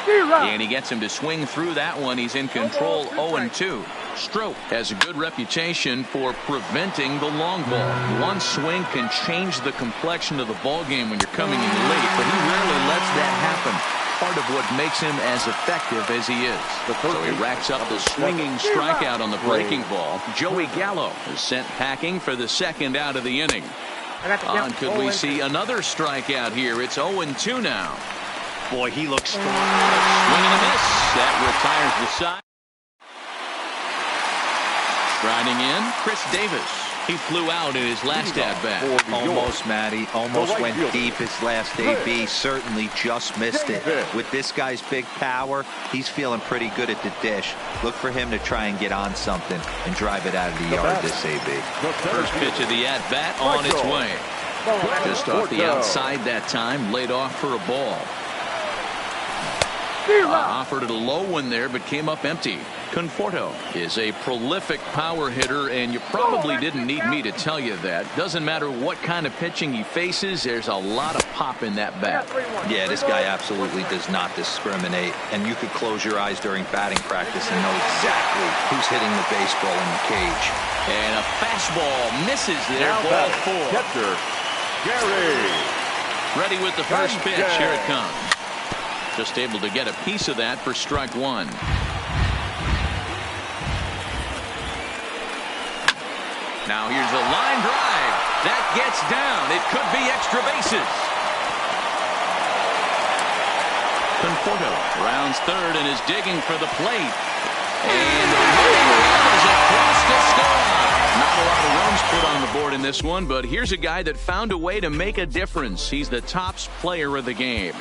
And he gets him to swing through that one. He's in control, 0-2. Strop has a good reputation for preventing the long ball. One swing can change the complexion of the ball game when you're coming in late, but he rarely lets that happen. Part of what makes him as effective as he is. So he racks up the swinging strikeout on the breaking ball. Joey Gallo is sent packing for the second out of the inning. Could we see another strikeout here? It's 0-2 now. Boy, he looks strong. Swing and a miss. That retires the side. Striding in, Chris Davis. He flew out in his last at-bat. Almost, Matty. Almost went deep his last AB. Certainly just missed it. With this guy's big power, he's feeling pretty good at the dish. Look for him to try and get on something and drive it out of the yard this AB. First pitch of the at-bat on its way. Just off the outside that time, laid off for a ball. Offered it a low one there, but came up empty. Conforto is a prolific power hitter, and you probably didn't need me to tell you that. Doesn't matter what kind of pitching he faces, there's a lot of pop in that bat. Yeah, this guy absolutely does not discriminate, and you could close your eyes during batting practice and know exactly who's hitting the baseball in the cage. And a fastball misses there, ball 4. Catcher, Gary. Ready with the first pitch. Here it comes. Just able to get a piece of that for strike 1. Now here's a line drive. That gets down. It could be extra bases. Conforto rounds third and is digging for the plate. And the running run is across to score. Not a lot of runs put on the board in this one, but here's a guy that found a way to make a difference. He's the tops player of the game.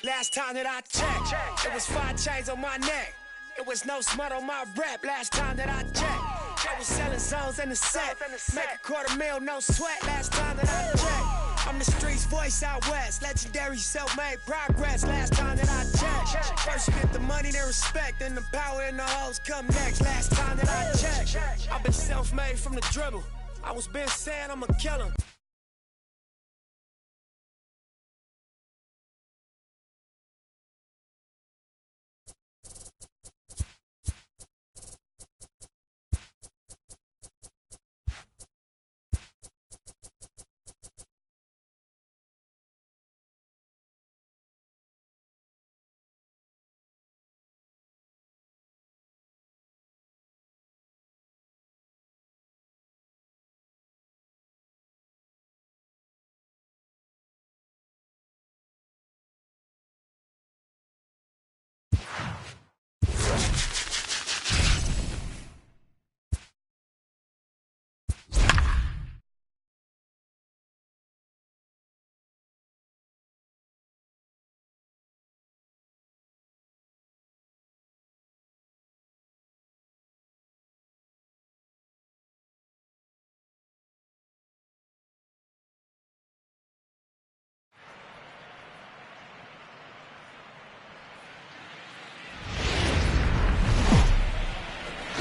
Last time that I checked, it was 5 chains on my neck. It was no smut on my rep. Last time that I checked, I was selling zones in the set. Make $250,000, no sweat. Last time that I checked, I'm the streets voice out west. Legendary self-made progress. Last time that I checked, first you get the money, then respect, then the power and the hoes come next. Last time that I checked, I've been self-made from the dribble. I was been saying I'm a killer.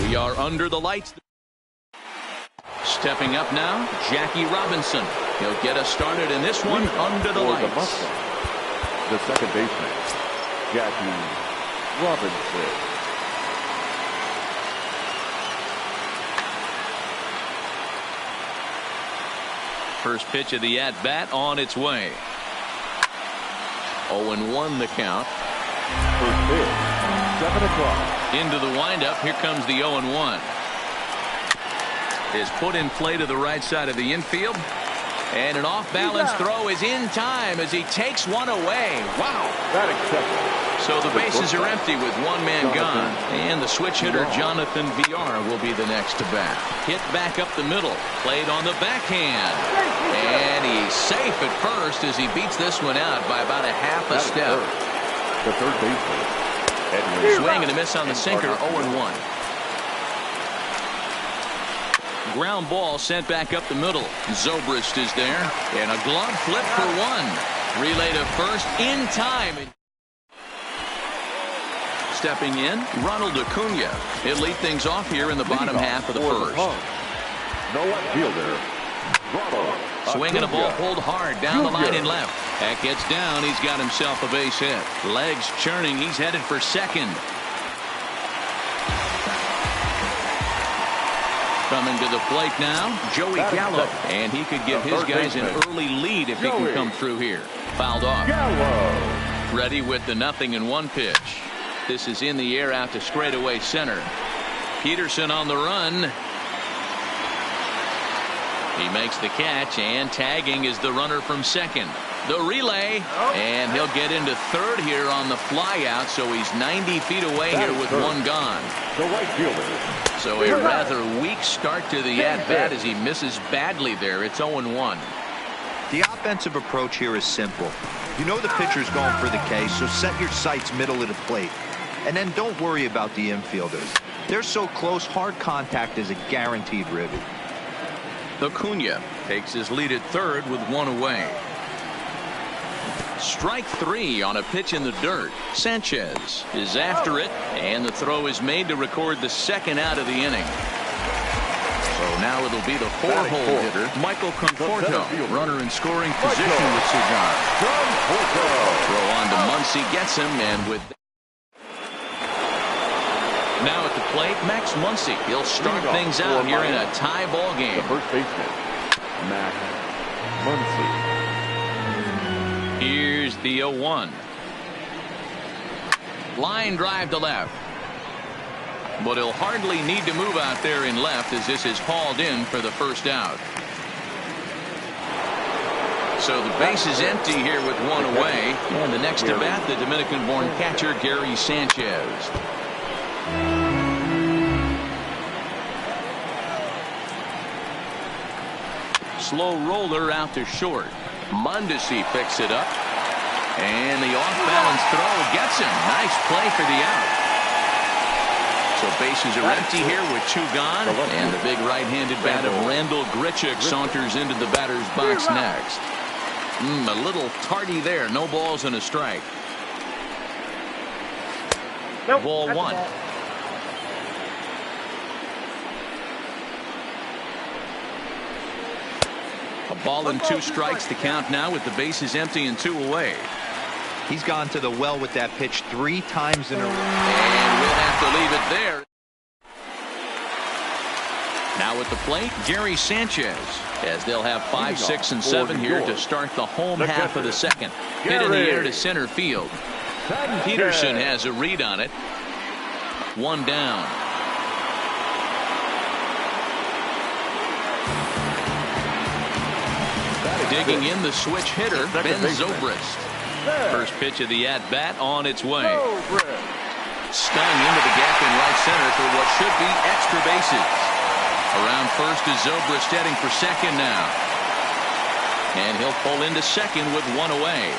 We are under the lights. Stepping up now, Jackie Robinson. He'll get us started in this one under the lights. The second baseman, Jackie Robinson. First pitch of the at-bat on its way. 0-1 the count. First pitch, 7 o'clock. Into the windup. Here comes the 0-1. Is put in play to the right side of the infield. And an off-balance throw is in time as he takes one away. Wow. That accepted. So the bases are empty with one man gone. And the switch hitter Jonathan VR will be the next to bat. Hit back up the middle. Played on the backhand. And he's safe at first as he beats this one out by about a half a step. The third baseman. Swing and a miss on the sinker. 0-1. Ground ball sent back up the middle. Zobrist is there. And a glove flip for one. Relay to first in time. Stepping in, Ronald Acuna. He'll lead things off here in the bottom half of the first. No outfielder. Swinging a ball pulled hard down the line and left. That gets down. He's got himself a base hit. Legs churning. He's headed for second. Coming to the plate now, Joey Gallo. And he could give his guys an early lead if he can come through here. Fouled off. Ready with the 0-1 pitch. This is in the air out to straightaway center. Peterson on the run. He makes the catch, and tagging is the runner from second. The relay, and he'll get into third here on the flyout, so he's 90 feet away here with one gone. The right fielder. So a rather weak start to the at-bat as he misses badly there. It's 0-1. The offensive approach here is simple. You know the pitcher's going for the K, so set your sights middle of the plate. And then don't worry about the infielders. They're so close, hard contact is a guaranteed ribby. Acuna takes his lead at third with one away. Strike three on a pitch in the dirt. Sanchez is after it, and the throw is made to record the second out of the inning. So now it'll be the four-hole hitter, Michael Conforto, runner in scoring position with Cigar. Throw on to Muncy, gets him, and with now at the plate, Max Muncy. He'll start things out here in a tie ball game. The first baseman, Max Muncy. Here's the 0-1. Line drive to left. But he'll hardly need to move out there in left as this is hauled in for the first out. So the base is empty here with one away. And the next to bat, the Dominican-born catcher, Gary Sanchez. Slow roller out to short. Mondesi picks it up. And the off-balance throw gets him. Nice play for the out. So bases are empty here with two gone. And the big right-handed bat of Randall Grichuk saunters into the batter's box next. A little tardy there. No balls and a strike. Ball one. A ball and two strikes to count now with the bases empty and two away. He's gone to the well with that pitch 3 times in a row. And we'll have to leave it there. Now at the plate, Gary Sanchez, as they'll have 5, 6, and 7 here to start the home half of the second. Hit in the air to center field. Peterson has a read on it. One down. Digging in the switch hitter, Ben Zobrist. First pitch of the at-bat on its way. Stung into the gap in right center for what should be extra bases. Around first is Zobrist heading for second now. And he'll pull into second with one away.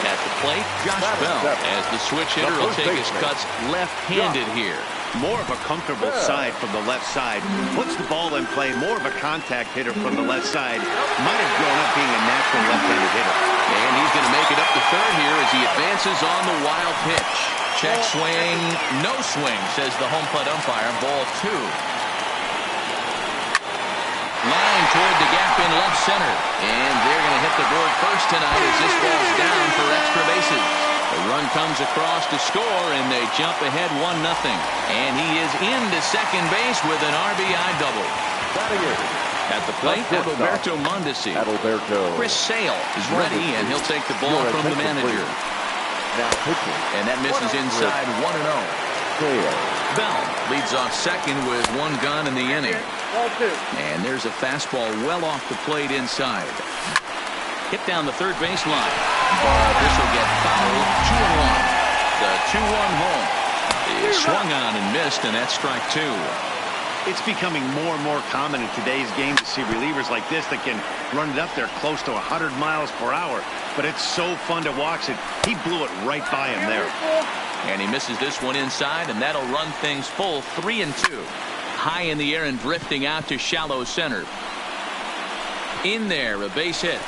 At the plate, Josh Bell, as the switch hitter will take his cuts left-handed here. More of a comfortable side from the left side. Puts the ball in play. More of a contact hitter from the left side. Might have grown up being a natural left-handed hitter. And he's going to make it up to third here as he advances on the wild pitch. Check swing, no swing, says the home plate umpire. Ball 2. Line toward the gap in left center. And they're going to hit the board first tonight as this ball's down for extra bases. The run comes across to score, and they jump ahead 1-0. And he is into second base with an RBI double. At the plate, Adalberto Mondesi. Chris Sale is ready, and he'll take the ball from the manager. And that misses inside 1-0. Bell leads off second with 1 gun in the inning. And there's a fastball well off the plate inside. Hit down the third baseline. This will get fouled. 2-1. The 2-1 home is swung on and missed, and that's strike 2. It's becoming more and more common in today's game to see relievers like this that can run it up there close to 100 miles per hour. But it's so fun to watch it. He blew it right by him there. And he misses this one inside, and that'll run things full. 3-2. High in the air and drifting out to shallow center. In there, a base hit.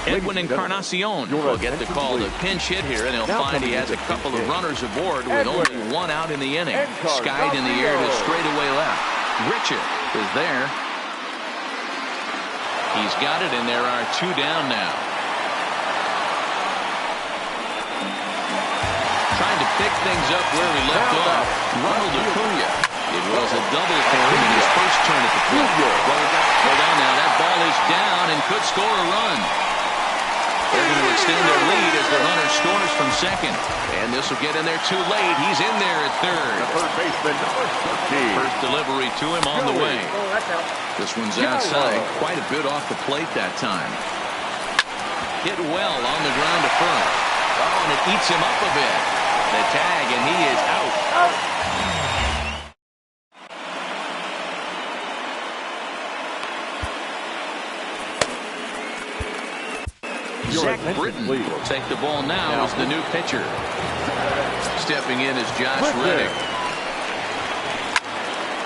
Edwin Encarnacion will get the call to pinch hit here, and he'll find he has a couple of runners aboard with only 1 out in the inning. Skied in the air to straightaway left. Richard is there. He's got it, and there are 2 down now. Trying to pick things up where he left off. Ronald Acuna. It was a double for him in his first turn at the plate. Hold on now. That ball is down and could score a run. They're going to extend their lead as the runner scores from second. And this will get in there too late. He's in there at third. Third baseman, number 13. First delivery to him on the way. This one's outside. Quite a bit off the plate that time. Hit well on the ground to first. Oh, and it eats him up a bit. The tag, and he is out. Zach Britton will take the ball now as the new pitcher. Stepping in is Josh Reddick.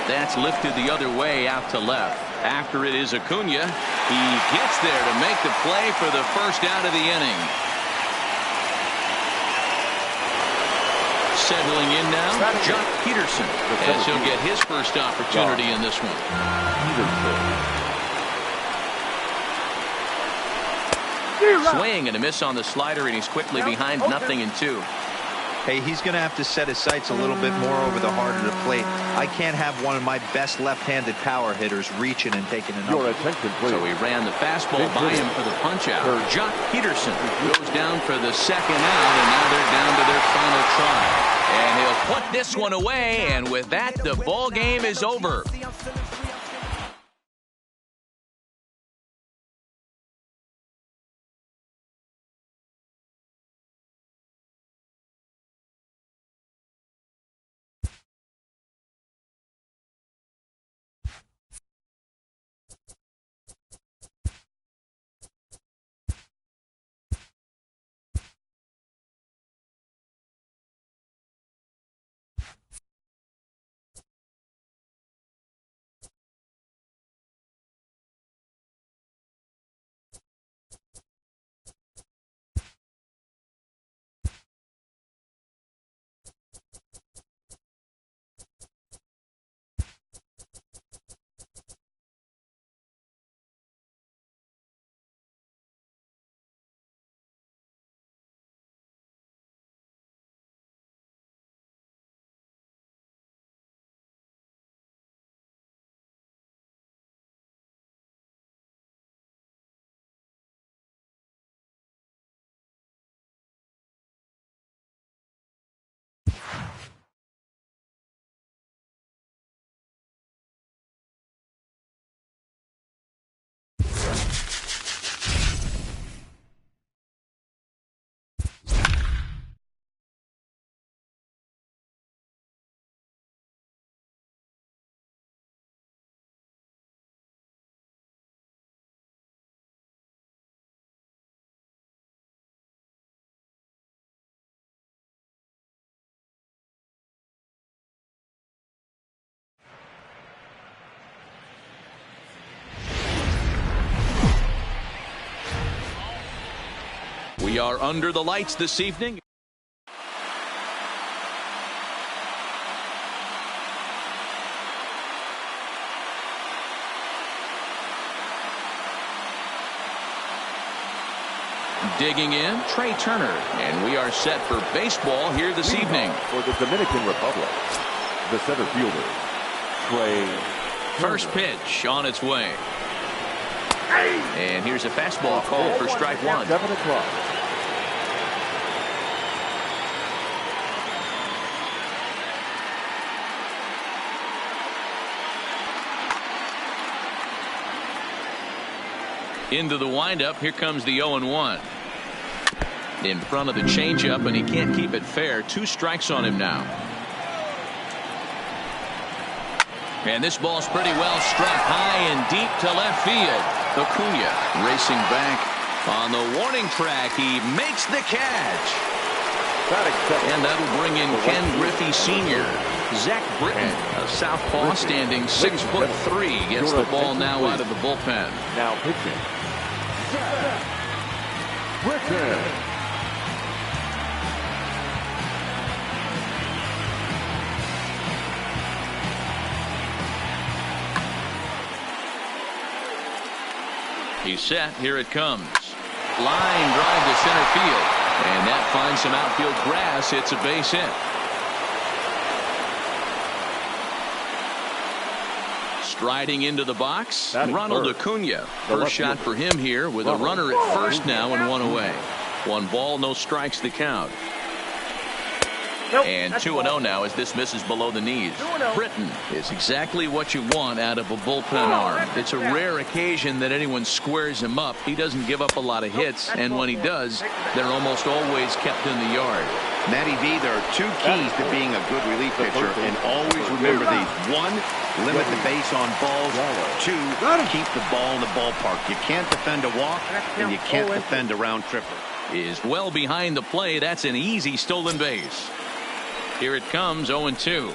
That's lifted the other way out to left. After it is Acuna. He gets there to make the play for the first out of the inning. Settling in now, Jock Peterson, as he'll get his first opportunity in this one. Swing and a miss on the slider, and he's quickly behind 0-2. Hey, he's going to have to set his sights a little bit more over the heart of the plate. I can't have one of my best left-handed power hitters reaching and taking an Your attention, please. So he ran the fastball by him for the punch-out. Jock Peterson goes down for the second out, and now they're down to their final try. And he'll put this one away, and with that, the ball game is over. We are under the lights this evening. Digging in, Trey Turner, and we are set for baseball here this evening. For the Dominican Republic, the center fielder, Trey Turner. First pitch on its way. And here's a fastball called for strike one. 7 o'clock. Into the windup, here comes the 0-1. In front of the changeup, and he can't keep it fair. 2 strikes on him now. And this ball's pretty well struck high and deep to left field. Acuna racing back on the warning track. He makes the catch. And that'll bring in Ken Griffey Sr. Zach Britton, a southpaw standing 6'3", gets the ball now out of the bullpen. Now pitching, Zach Britton. He's set. Here it comes. Line drive to center field. And that finds some outfield grass. It's a base hit. Striding into the box, Ronald Acuna. First shot for him here with a runner at first now and 1 away. 1 ball, no strikes to count. And 2-0 now as this misses below the knees. Britton is exactly what you want out of a bullpen arm. It's a rare occasion that anyone squares him up. He doesn't give up a lot of hits, and when he does, they're almost always kept in the yard. Matty V, there are 2 keys to being a good relief pitcher, and always remember these. 1, limit the base on balls. 2, keep the ball in the ballpark. You can't defend a walk, and you can't defend a round tripper. Is well behind the play. That's an easy stolen base. Here it comes, 0-2.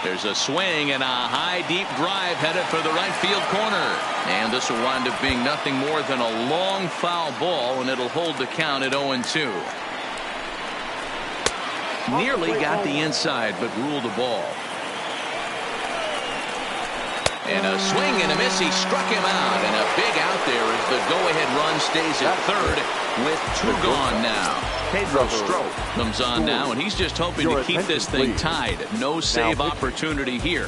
There's a swing and a high deep drive headed for the right field corner. And this will wind up being nothing more than a long foul ball, and it'll hold the count at 0-2. Nearly got the inside, but ruled the ball. And a swing and a miss. He struck him out, and a big out there as the go-ahead run stays at third with 2 gone now. Pedro Strop comes on now, and he's just hoping to keep this thing tied. No save opportunity here.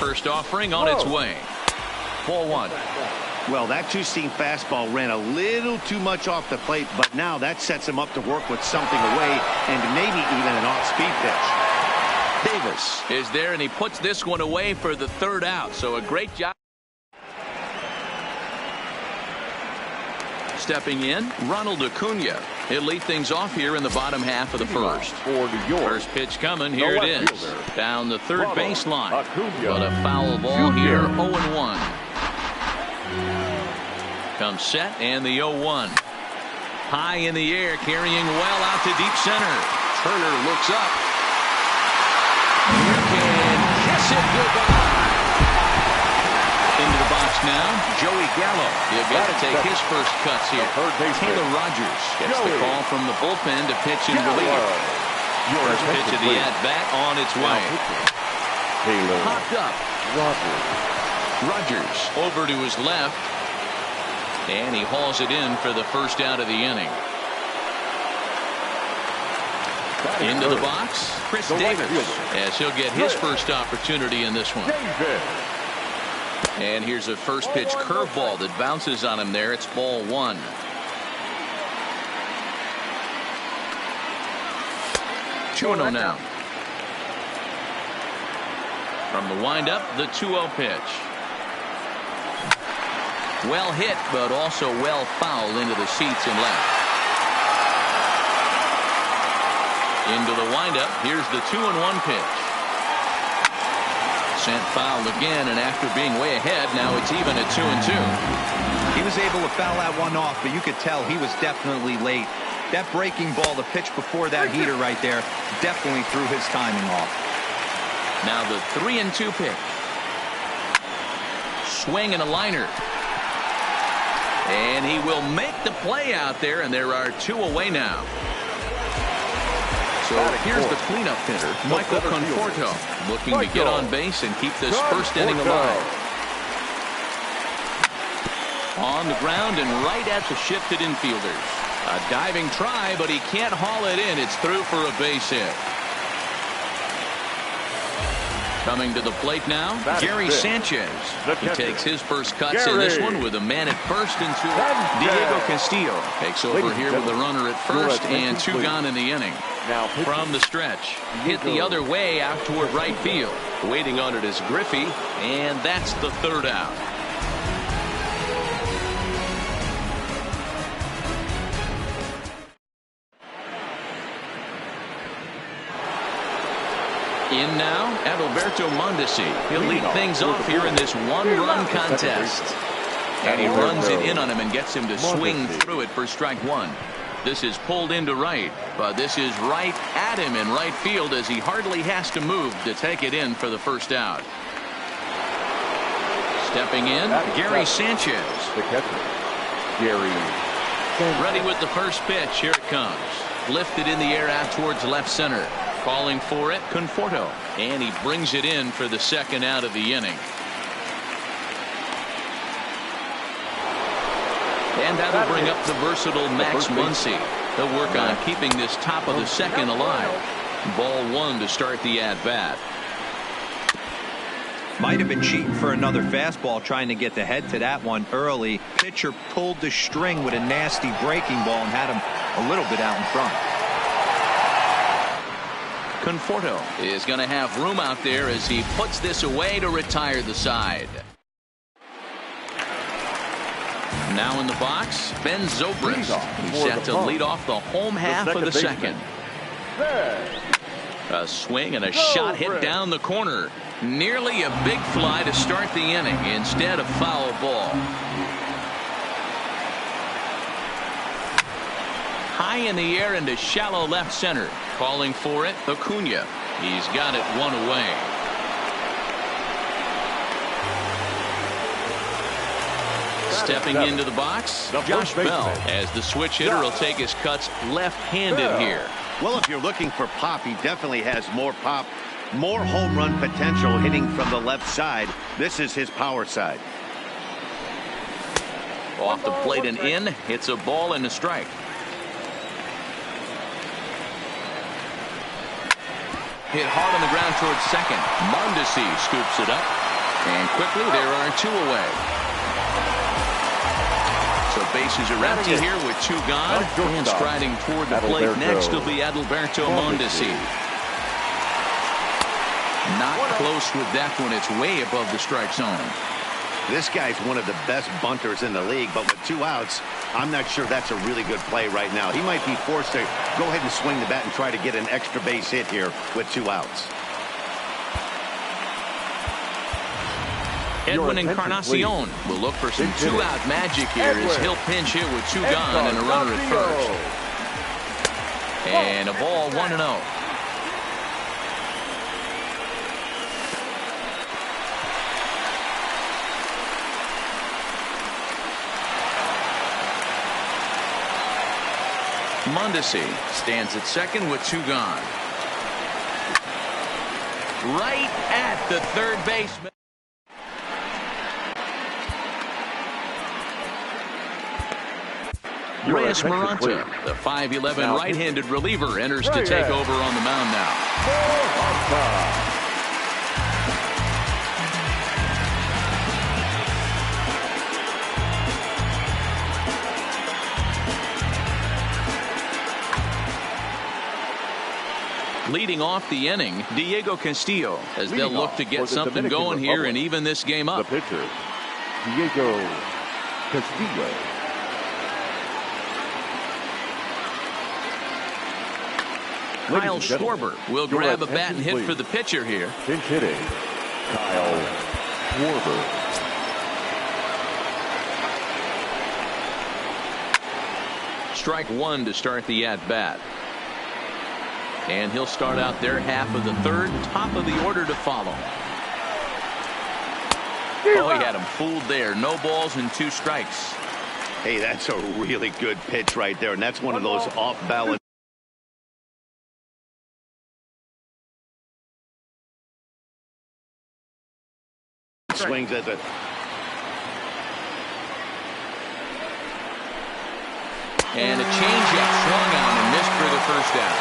First offering on its way. Ball 1. Well, that 2-seam fastball ran a little too much off the plate, but now that sets him up to work with something away and maybe even an off-speed pitch. Davis is there, and he puts this one away for the 3rd out. So a great job. Stepping in, Ronald Acuna. He'll lead things off here in the bottom half of the first. First pitch coming. Here it is. Down the third baseline. But a foul ball here. 0-1. Comes set, and the 0-1. High in the air, carrying well out to deep center. Turner looks up. You can kiss it goodbye. Into the box now, Joey Gallo. He'll get to take his first cuts here. Taylor Rogers gets the call from the bullpen to pitch in relief. First pitch of the at-bat on its way. Popped up. Rogers over to his left. And he hauls it in for the first out of the inning. Into the box, Chris Davis, as he'll get his first opportunity in this one. And here's a first pitch curveball that bounces on him there. It's ball 1. Two-0 now. From the windup, the 2-0 pitch. Well hit, but also well fouled into the seats and left. Into the windup, here's the 2-1 pitch. Sent fouled again, and after being way ahead, now it's even at 2-2. He was able to foul that one off, but you could tell he was definitely late. That breaking ball, the pitch before that heater right there, definitely threw his timing off. Now the 3-2 pitch. Swing and a liner. And he will make the play out there, and there are 2 away now. So here's the cleanup hitter, Michael Conforto, looking to get on base and keep this first inning alive. On the ground and right at the shifted infielders. A diving try, but he can't haul it in. It's through for a base hit. Coming to the plate now, Gary Sanchez. He takes his first cuts in this one with a man at first and 2. Diego Castillo takes over here with a runner at first and 2 gone in the inning. From the stretch, hit the other way out toward right field. Waiting on it is Griffey, and that's the 3rd out. In now, Adalberto Mondesi. He'll lead things off here in this 1-run contest. And he runs it in on him and gets him to swing through it for strike 1. This is pulled into right, but this is right at him in right field as he hardly has to move to take it in for the first out. Stepping in, Gary Sanchez. The catcher, Gary Sanchez. Ready with the first pitch. Here it comes. Lifted in the air out towards left center. Calling for it, Conforto. And he brings it in for the 2nd out of the inning. And that'll bring up the versatile Max Muncy. They'll work on keeping this top of the 2nd alive. Ball 1 to start the at-bat. Might have been cheating for another fastball, trying to get the head to that one early. Pitcher pulled the string with a nasty breaking ball and had him a little bit out in front. Conforto is going to have room out there as he puts this away to retire the side. Now in the box, Ben Zobrist. He's set to lead off the home half of the 2nd. A swing and a shot hit down the corner. Nearly a big fly to start the inning. Instead, a foul ball. High in the air into shallow left center. Calling for it, Acuna. He's got it 1 away. Stepping into the box, Josh Bell, as the switch hitter will take his cuts left-handed here. Well, if you're looking for pop, he definitely has more pop, more home run potential hitting from the left side. This is his power side. Off the plate and in, it's a ball and a strike. Hit hard on the ground towards second. Mondesi scoops it up. And quickly there are 2 away. So bases are empty here with 2 gone. And striding toward the plate next will be Adalberto Mondesi. Not close with that one. It's way above the strike zone. This guy's one of the best bunters in the league, but with 2 outs, I'm not sure that's a really good play right now. He might be forced to go ahead and swing the bat and try to get an extra base hit here with 2 outs. Edwin Encarnacion will look for some 2-out magic here as he'll pinch hit with 2 gone and a runner at first. And a ball 1-0. Mondesi stands at second with 2 gone. Right at the third baseman. Reyes Maranta, the 5'11" right-handed reliever, enters to take over on the mound now. Leading off the inning, Diego Castillo, as they'll look to get something going here and even this game up. The pitcher, Diego Castillo. Kyle Schwarber will grab a bat and hit for the pitcher here. Pinch hitting, Kyle Schwarber. Strike 1 to start the at-bat. And he'll start out there half of the third, top of the order to follow. Oh, he had him fooled there. No balls and 2 strikes. Hey, that's a really good pitch right there, and that's one of those off-balance swings as a... And a changeup swung on and missed for the first out.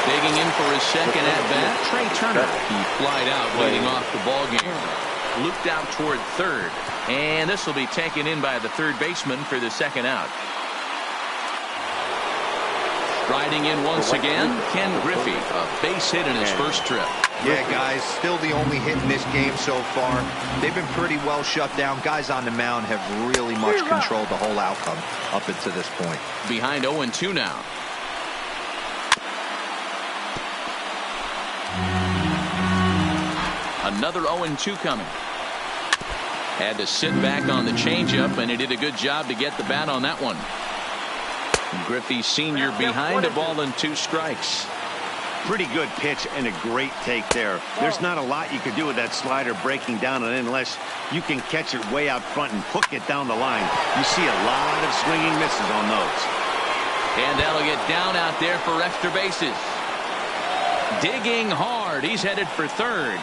Digging in for his second at-bat, Trey Turner. He flied out, leading off the ball game. Looped out toward third. And this will be taken in by the third baseman for the second out. Striding in once again, Ken Griffey. A base hit in his first trip. Yeah, guys, still the only hit in this game so far. They've been pretty well shut down. Guys on the mound have really much controlled the whole outcome up until this point. Behind 0-2 now. Another 0-2 coming. Had to sit back on the changeup, and he did a good job to get the bat on that one. Griffey Sr. behind a ball and 2 strikes. Pretty good pitch and a great take there. There's not a lot you could do with that slider breaking down on it unless you can catch it way out front and hook it down the line. You see a lot of swinging misses on those. And that'll get down out there for extra bases. Digging hard. He's headed for third.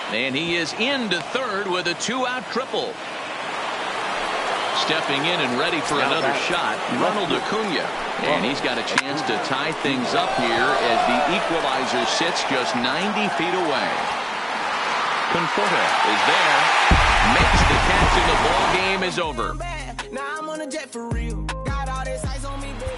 And he is into third with a 2-out triple. Stepping in and ready for another shot, Ronald Acuna. And he's got a chance to tie things up here as the equalizer sits just 90 feet away. Conforto is there. Makes the catch and the ball game is over. Now I'm on a jet for real. Got all this ice on me, baby.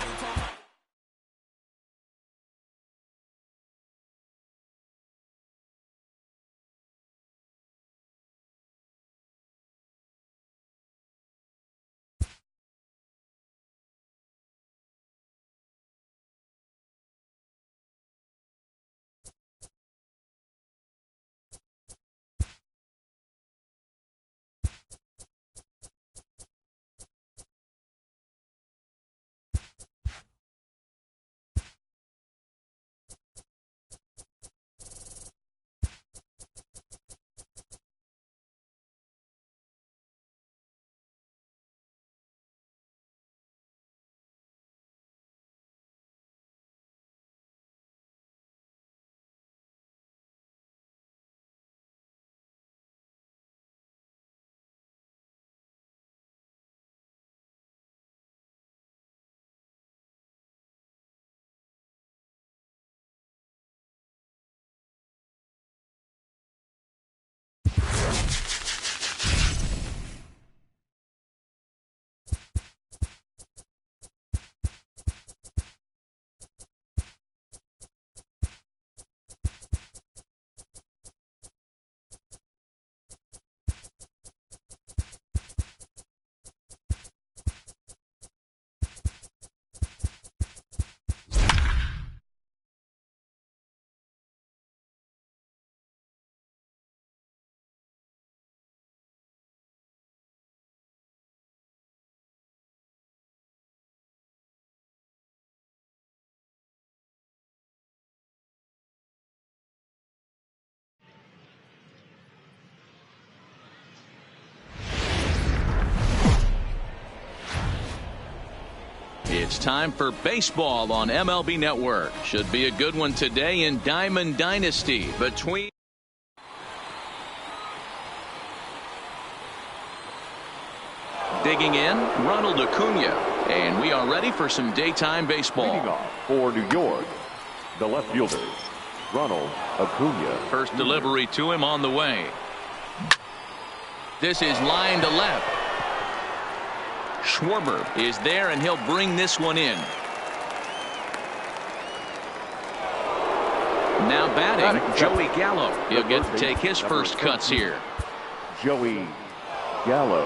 It's time for baseball on MLB Network. Should be a good one today in Diamond Dynasty between digging in, Ronald Acuna. And we are ready for some daytime baseball. Leading off for New York, the left fielder, Ronald Acuna. First delivery to him on the way. This is line to left. Schwarber is there, and he'll bring this one in. Now batting, Joey Gallo. He'll get to take his first cuts here. Joey Gallo.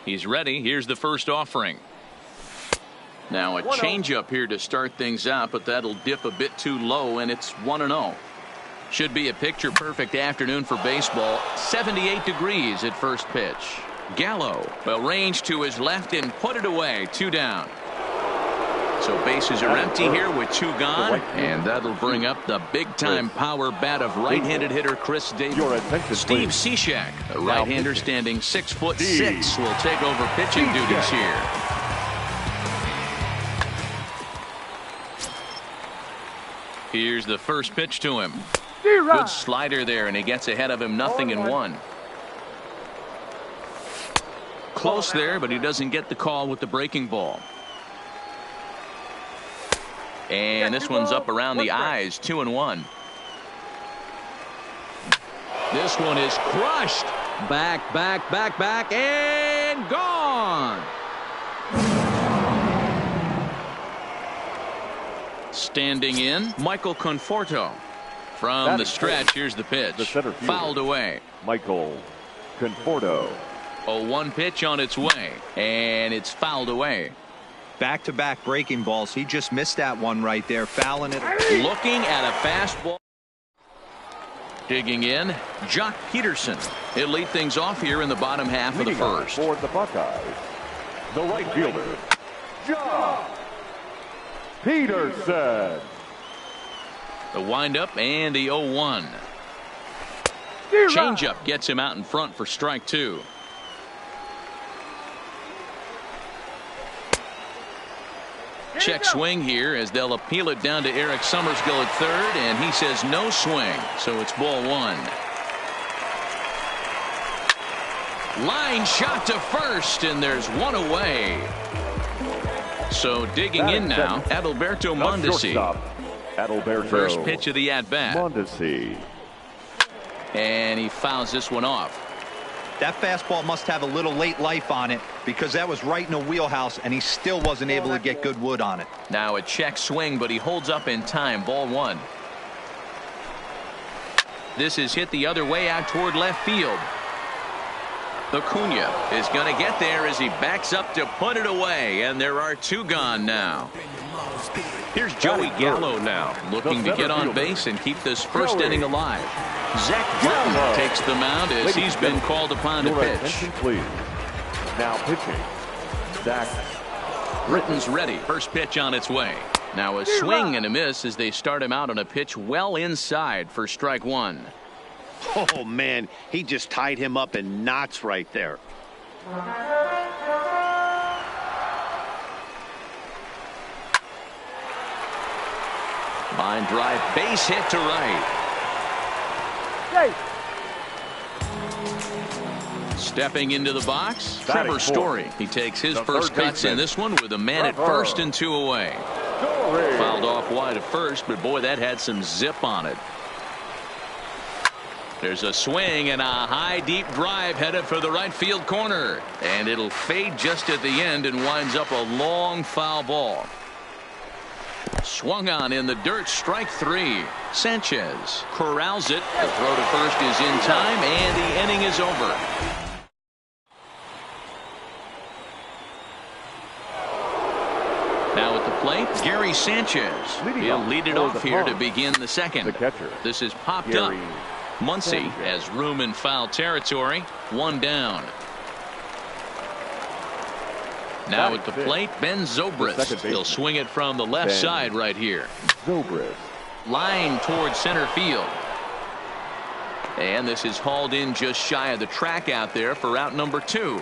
He's ready. Here's the first offering. Now a changeup here to start things out, but that'll dip a bit too low, and it's 1-0. Should be a picture-perfect afternoon for baseball. 78 degrees at first pitch. Gallo will range to his left and put it away. 2 down. So bases are empty here with 2 gone, and that'll bring up the big-time power bat of right-handed hitter Chris Davis. Steve Cishek, a right-hander standing 6'6", will take over pitching duties here. Here's the first pitch to him. Good slider there, and he gets ahead of him, 0-1. Close there, but he doesn't get the call with the breaking ball. And this one's up around the eyes, 2-1. This one is crushed. Back, and gone. Standing in, Michael Conforto. From the stretch, here's the pitch. Fouled away. Michael Conforto. 0-1 pitch on its way, and it's fouled away. Back-to-back breaking balls. He just missed that one right there, fouling it. Looking at a fastball. Digging in, Jock Peterson. He'll lead things off here in the bottom half of the first. For the Buckeyes, the right fielder, Jock Peterson. The windup and the 0-1. Changeup gets him out in front for strike 2. Check swing here as they'll appeal it down to Eric Summerskill at third, and he says no swing, so it's ball 1. Line shot to first, and there's one away. So digging in now, Adalberto Mondesi. First pitch of the at-bat. Mondesi. And he fouls this one off. That fastball must have a little late life on it, because that was right in the wheelhouse, and he still wasn't able to get good wood on it. Now a check swing, but he holds up in time. Ball 1. This is hit the other way out toward left field. Acuna is going to get there as he backs up to put it away, and there are 2 gone now. Here's Joey Gallo now, looking to get on base and keep this first inning alive. Zach Britton takes the mound as he's been called upon to pitch. Please. Now pitching, Zach Britton's ready. First pitch on its way. Now a swing and a miss as they start him out on a pitch well inside for strike 1. Oh, man, he just tied him up in knots right there. Line drive, base hit to right. Stepping into the box, Trevor Story. He takes his first cuts in this one with a man at first and 2 away. Fouled off wide at first, but boy, that had some zip on it. There's a swing and a high deep drive headed for the right field corner, and it'll fade just at the end and winds up a long foul ball. Swung on in the dirt, strike 3. Sanchez corrals it. The throw to first is in time, and the inning is over. Now at the plate, Gary Sanchez. He'll lead it off here to begin the second. The catcher. This is popped up. Muncy has room in foul territory. 1 down. Now at the plate, Ben Zobrist. He'll swing it from the left side right here. Zobrist. Line towards center field. And this is hauled in just shy of the track out there for out number 2.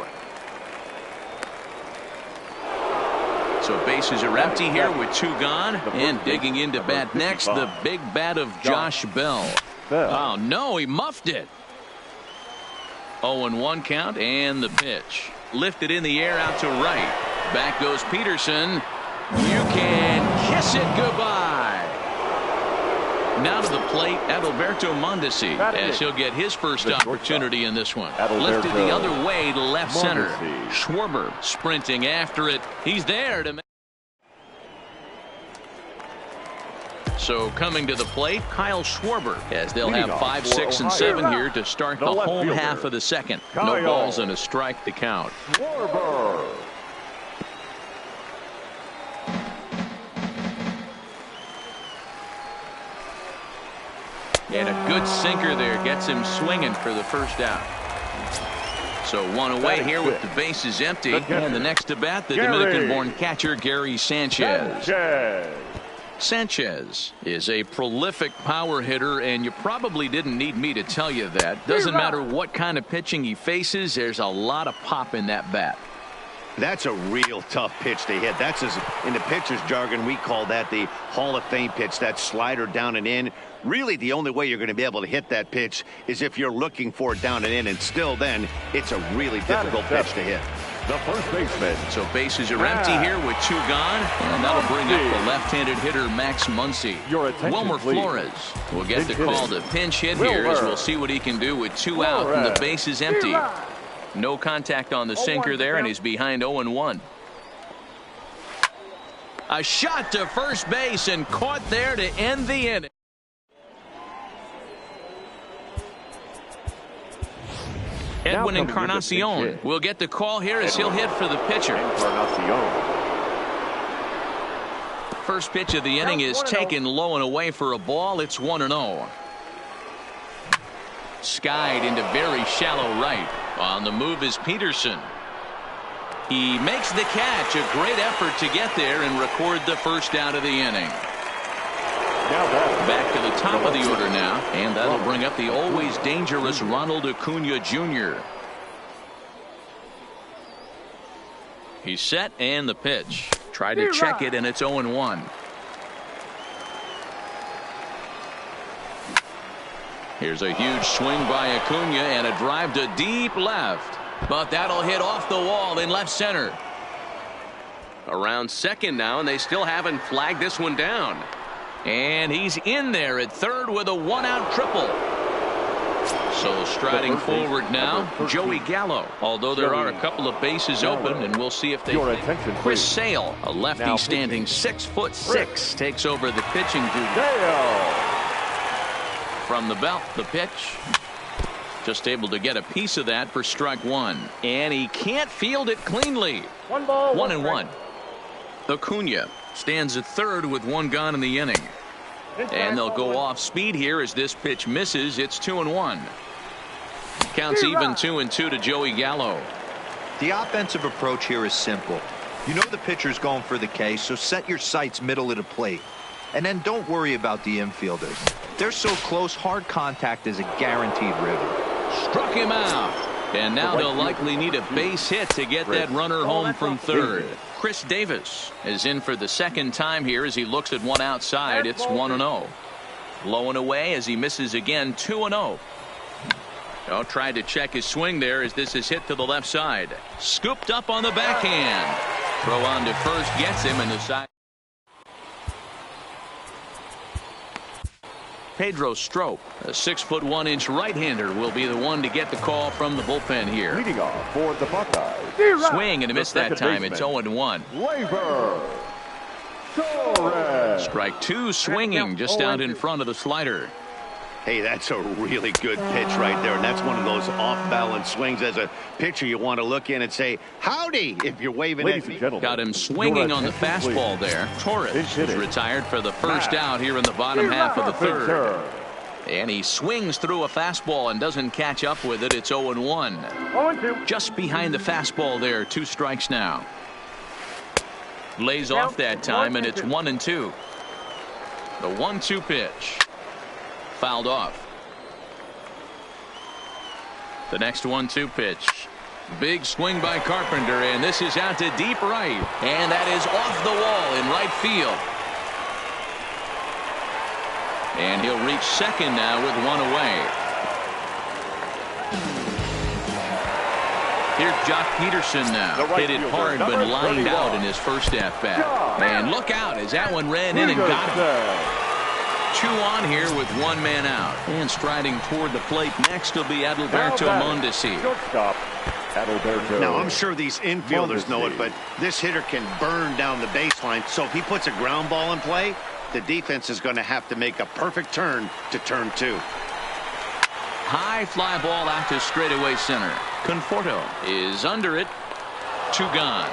So bases are empty here with 2 gone. And digging into bat next, the big bat of Josh Bell. Oh, no, he muffed it. 0-1 count, and the pitch. Lifted in the air out to right. Back goes Peterson. You can kiss it goodbye. Now to the plate, Adalberto Mondesi, as he'll get his first opportunity in this one. Lifted the other way to left center. Schwarber sprinting after it. He's there to make. So coming to the plate, Kyle Schwarber, as they'll have 5, 6, and 7 here to start the home half of the second. No balls and a strike to count. Schwarber. And a good sinker there gets him swinging for the first out. So one away here with the bases empty. And the next to bat, the Dominican-born catcher, Gary Sanchez. Sanchez is a prolific power hitter, and you probably didn't need me to tell you that. Doesn't matter what kind of pitching he faces, there's a lot of pop in that bat. That's a real tough pitch to hit. That's, in the pitcher's jargon, we call that the Hall of Fame pitch. That slider down and in. Really, the only way you're going to be able to hit that pitch is if you're looking for it down and in, and still then, it's a really difficult pitch to hit. The first baseman. So bases are empty here with 2 gone, and that'll bring up the left-handed hitter Max Muncy. Wilmer Flores will get the call to pinch hit here as we'll see what he can do with 2 out and the bases empty. No contact on the sinker there, and he's behind 0-1. A shot to first base and caught there to end the inning. Edwin Encarnacion will get the call here as he'll hit for the pitcher. First pitch of the inning is taken low and away for a ball. It's 1-0. Skied into very shallow right. On the move is Peterson. He makes the catch. A great effort to get there and record the first out of the inning. Back to the top of the order now, and that'll bring up the always dangerous Ronald Acuna Jr. He's set, and the pitch. Tried to check it, and it's 0-1. Here's a huge swing by Acuna and a drive to deep left. But that'll hit off the wall in left center. Around second now, and they still haven't flagged this one down. And he's in there at third with a 1-out triple. So striding forward now, Joey Gallo. Although there are a couple of bases open, and we'll see if they can. Chris Sale, a lefty standing 6'6", takes over the pitching duty. From the belt, the pitch. Just able to get a piece of that for strike 1. And he can't field it cleanly. 1-1. Acuna stands at third with 1 gone in the inning. And they'll go off speed here as this pitch misses. It's 2-1. Counts even 2-2 to Joey Gallo. The offensive approach here is simple. You know the pitcher's going for the K, so set your sights middle of the plate. And then don't worry about the infielders. They're so close, hard contact is a guaranteed river. Struck him out. And now they'll likely need a base hit to get that runner home from third. Chris Davis is in for the second time here as he looks at one outside. It's 1-0. Low and away as he misses again. 2-0. Oh, tried to check his swing there as this is hit to the left side. Scooped up on the backhand. Throw on to first gets him in the side. Pedro Strop, a 6'1" right-hander, will be the one to get the call from the bullpen here. Leading off for the Buckeyes. Swing and a miss that time. It's 0-1. Strike 2 swinging just out in front of the slider. Hey, that's a really good pitch right there, and that's one of those off-balance swings. As a pitcher, you want to look in and say, howdy, if you're waving at me. Got him swinging on the fastball there. Torres is retired for the first out here in the bottom half of the third. And he swings through a fastball and doesn't catch up with it. It's 0-1. Just behind the fastball there. 2 strikes now. Lays off that time, and it's 1-2. The 1-2 pitch. Fouled off. The next 1-2 pitch. Big swing by Carpenter, and this is out to deep right. And that is off the wall in right field. And he'll reach second now with 1 away. Here's Jock Peterson now. Hit it hard but lined out in his first at-bat. And look out as that one ran in and got him. 2 on here with 1 man out. And striding toward the plate next will be Adalberto Mondesi. Now, I'm sure these infielders know it, but this hitter can burn down the baseline. So if he puts a ground ball in play, the defense is going to have to make a perfect turn to turn 2. High fly ball out to straightaway center. Conforto is under it. 2 gone.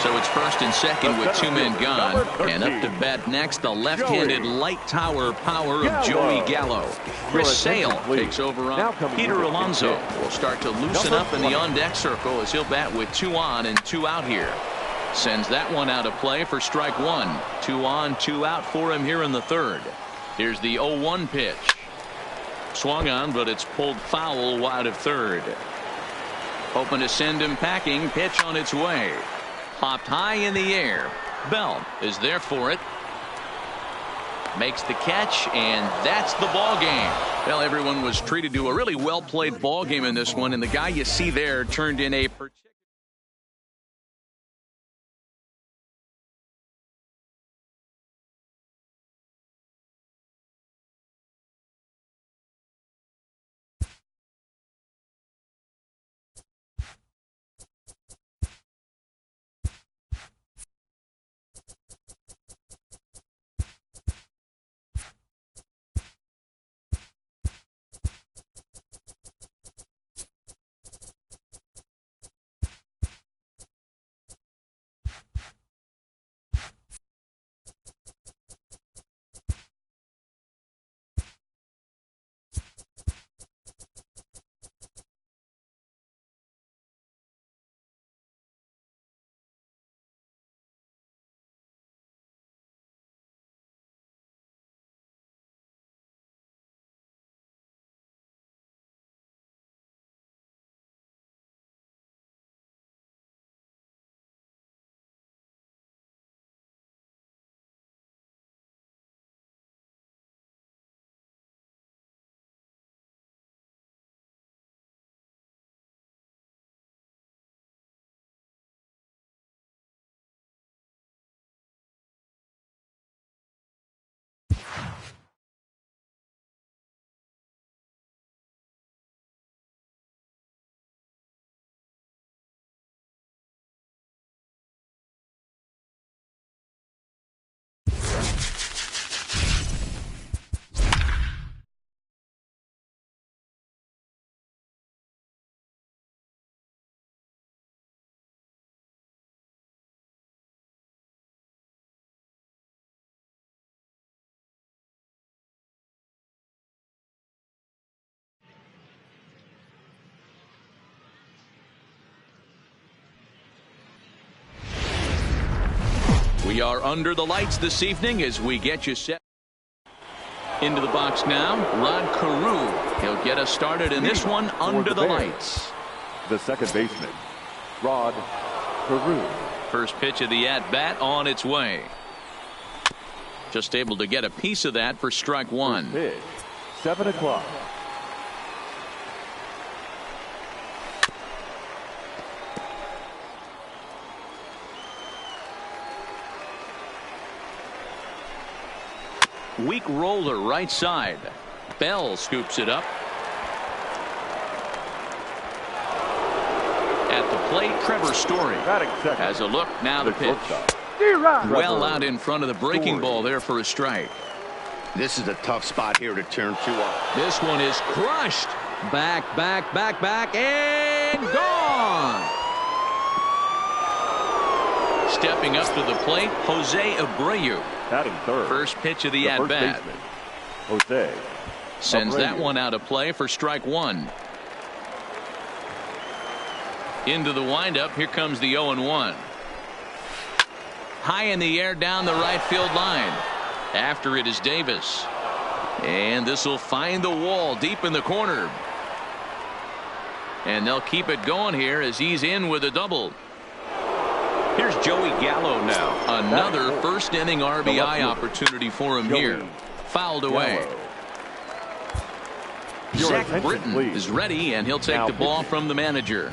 So it's first and second with 2 men gone. And up to bat next, the left-handed light tower power of Joey Gallo. Chris Sale takes over on Peter Alonso. Will start to loosen up in the on-deck circle as he'll bat with 2 on and 2 out here. Sends that one out of play for strike 1. 2 on, 2 out for him here in the third. Here's the 0-1 pitch. Swung on, but it's pulled foul wide of third. Hoping to send him packing. Pitch on its way. Popped high in the air. Bell is there for it. Makes the catch, and that's the ball game. Well, everyone was treated to a really well-played ball game in this one, and the guy you see there turned in a We are under the lights this evening as we get you set. Into the box now, Rod Carew. He'll get us started in this one under the lights. The second baseman, Rod Carew. First pitch of the at-bat on its way. Just able to get a piece of that for strike 1. Pitch, 7 o'clock. Weak roller right side. Bell scoops it up. At the plate, Trevor Story has a look. Now the pitch. Well out in front of the breaking ball there for a strike. This is a tough spot here to turn 2 off. This one is crushed. Back, and gone. Stepping up to the plate, Jose Abreu. Batting third. First pitch of the at-bat. Jose sends Abreu. that one out of play for strike 1. Into the windup. Here comes the 0-1. High in the air down the right field line. After it is Davis. And this will find the wall deep in the corner. And they'll keep it going here as he's in with a double. Here's Joey Gallo now. Another first inning RBI opportunity for him here. Fouled away. Zach Britton is ready, and he'll take the ball from the manager.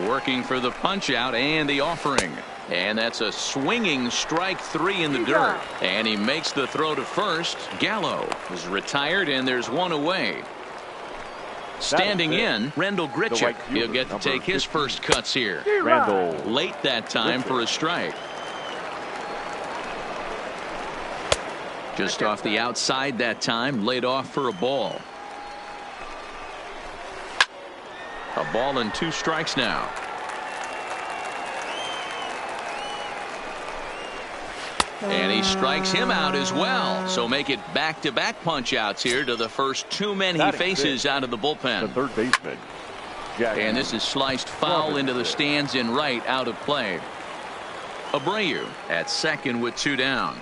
Working for the punch out and the offering. And that's a swinging strike 3 in the dirt. And he makes the throw to first. Gallo is retired, and there's one away. Standing in, Rendell Grichuk. He'll get to take his first cuts here. Late that time for a strike. Just off the outside that time, laid off for a ball. ball and 2 strikes now. And he strikes him out as well. So make it back-to-back punch-outs here to the first 2 men he faces out of the bullpen. The third baseman. And this is sliced foul into the stands in right, out of play. Abreu at second with 2 down.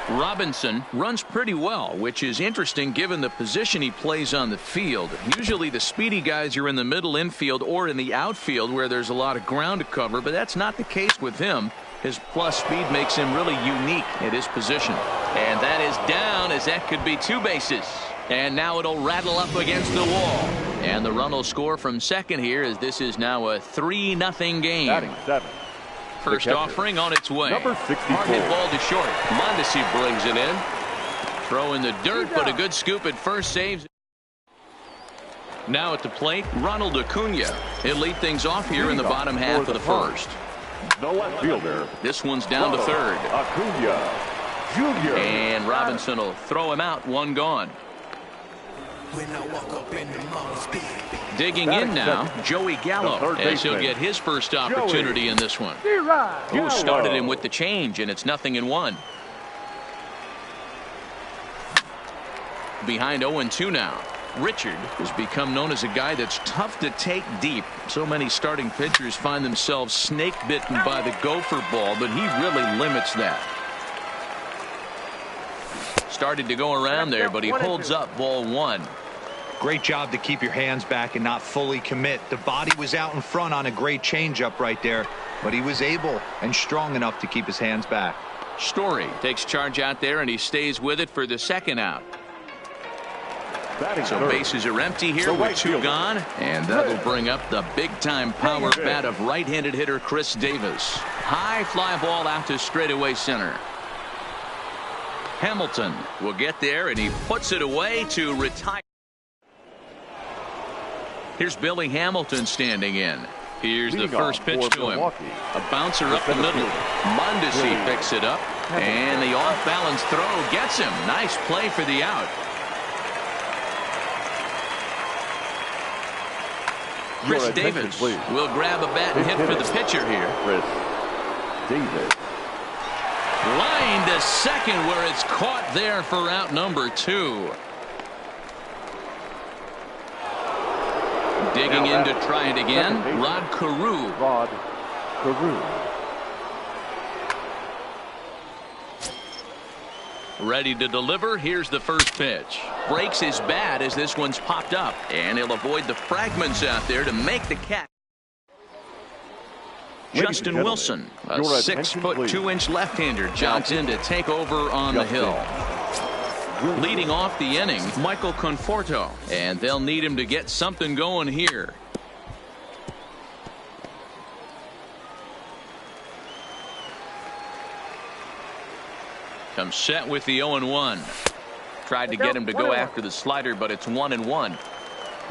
Robinson runs pretty well, which is interesting given the position he plays on the field. Usually the speedy guys are in the middle infield or in the outfield where there's a lot of ground to cover, but that's not the case with him. His plus speed makes him really unique at his position. And that is down, as that could be 2 bases. And now it'll rattle up against the wall. And the run will score from second here, as this is now a 3-0 game. Batting 7. First offering on its way. Number 64. Hard hit ball to short. Mondesi brings it in. Throw in the dirt, but a good scoop at first saves. Now at the plate, Ronald Acuna. He'll lead things off here in the bottom half of the first. The left fielder. This one's down to third. Acuna Jr. And Robinson will throw him out. 1 gone. Digging in now, Joey Gallo, as he'll get his first opportunity in this one. Who started him with the change, and it's 0-1. Behind 0-2 now. Richard has become known as a guy that's tough to take deep. So many starting pitchers find themselves snake bitten by the gopher ball, but he really limits that. Started to go around there, but he holds up ball 1. Great job to keep your hands back and not fully commit. The body was out in front on a great changeup right there, but he was able and strong enough to keep his hands back. Story takes charge out there, and he stays with it for the second out. So bases are empty here with 2 gone, and that'll bring up the big-time power bat of right-handed hitter Chris Davis. High fly ball out to straightaway center. Hamilton will get there, and he puts it away to retire. Here's Billy Hamilton standing in. Here's the first pitch to him. A bouncer up the middle. Mondesi picks it up, and the off-balance throw gets him. Nice play for the out. Chris Davis will grab a bat and hit for the pitcher here. Chris Davis. Line to second, where it's caught there for out number 2. Digging in to try it again, Rod Carew. Ready to deliver. Here's the first pitch. Breaks his bat as this one's popped up, and he'll avoid the fragments out there to make the catch. Justin Wilson, a 6'2" left-hander, jogs in to take over on the hill. Leading off the inning, Michael Conforto, and they'll need him to get something going here. Comes set with the 0-1. Tried to get him to go after the slider, but it's 1-1.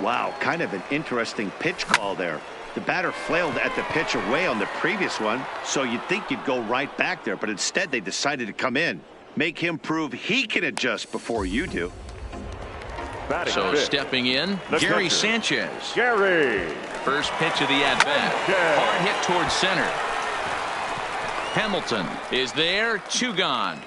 Wow, kind of an interesting pitch call there. The batter flailed at the pitch away on the previous one, so you'd think you'd go right back there, but instead they decided to come in. Make him prove he can adjust before you do. So stepping in, Gary Sanchez. First pitch of the at-bat. Hard hit towards center. Hamilton is there, 2 gone.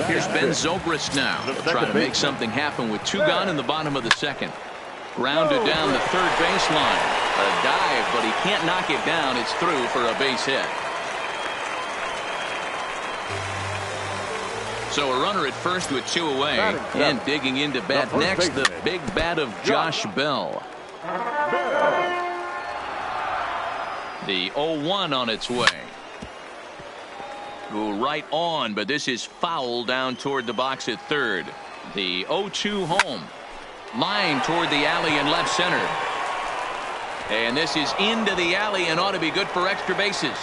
Here's Ben Zobrist now, trying to make something happen with 2 gone in the bottom of the second. Grounded down the third baseline. A dive, but he can't knock it down. It's through for a base hit. So a runner at first with 2 away, and digging into bat next, the big bat of Josh Bell. The 0-1 on its way. Go right on, but this is foul down toward the box at third. The 0-2 home. Line toward the alley in left center. And this is into the alley and ought to be good for extra bases.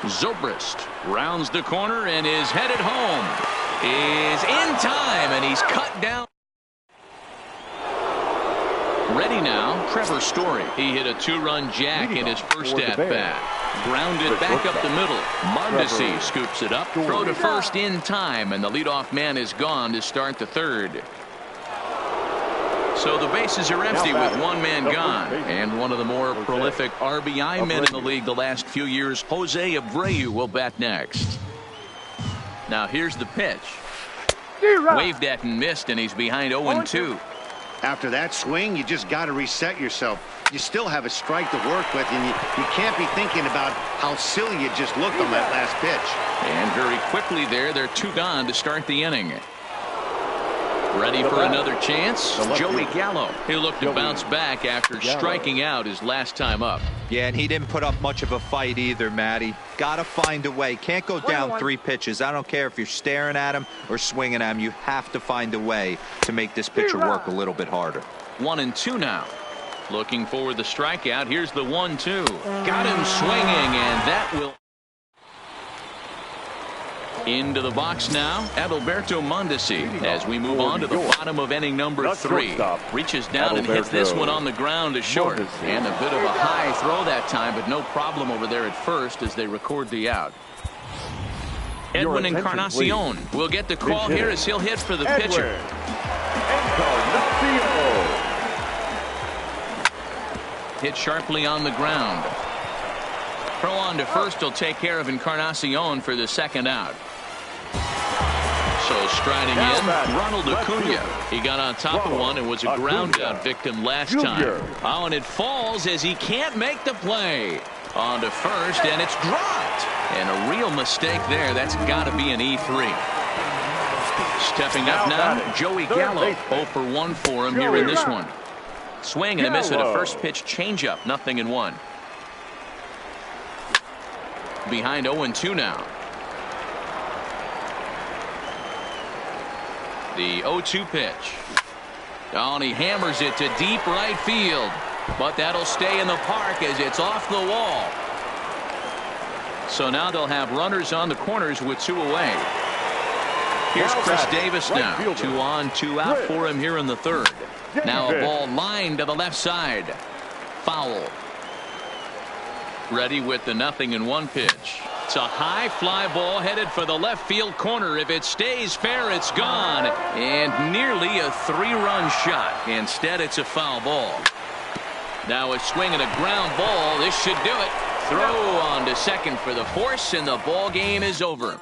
Zobrist rounds the corner and is headed home. Is in time, and he's cut down. Ready now, Trevor Story. He hit a 2-run jack in his first at-bat. Grounded back up the middle. Mondesi scoops it up. Throw to first in time, and the leadoff man is gone to start the third. So the bases are empty with one man gone. And one of the more prolific RBI men in the league the last few years, Jose Abreu, will bat next. Now here's the pitch. Waved at and missed, and he's behind 0-2. After that swing, you just got to reset yourself. You still have a strike to work with, and you can't be thinking about how silly you just looked on that last pitch. And very quickly there, they're 2 gone to start the inning. Ready for another chance? Joey Gallo. He'll look to bounce back after striking out his last time up. Yeah, and he didn't put up much of a fight either, Matty. Got to find a way. Can't go down 3 pitches. I don't care if you're staring at him or swinging at him. You have to find a way to make this pitcher work a little bit harder. 1-2 now. Looking for the strikeout. Here's the 1-2. Got him swinging, and that will... Into the box now, Adalberto Mondesi, as we move on to the bottom of inning number 3. Reaches down and hits this one on the ground to short. And a bit of a high throw that time, but no problem over there at first as they record the out. Edwin Encarnacion will get the call here as he'll hit for the pitcher. Hit sharply on the ground. Throw on to first will take care of Encarnacion for the second out. So striding in, Ronald Acuna. He got on top of one and was a ground out victim last time. Oh, and it falls as he can't make the play. On to first, and it's dropped. And a real mistake there. That's got to be an E3. Stepping up now, Joey Gallo. 0 for 1 for him here in this one. Swing and a miss at a first pitch changeup. 0-1. Behind 0-2 now. The 0-2 pitch. Oh, and he hammers it to deep right field. But that'll stay in the park as it's off the wall. So now they'll have runners on the corners with 2 away. Here's Chris Davis now. 2 on, 2 out for him here in the third. Now a ball lined to the left side. Foul. Ready with the 0-1 pitch. It's a high fly ball headed for the left field corner. If it stays fair, it's gone. And nearly a 3-run shot. Instead, it's a foul ball. Now a swing and a ground ball. This should do it. Throw on to second for the force, and the ball game is over.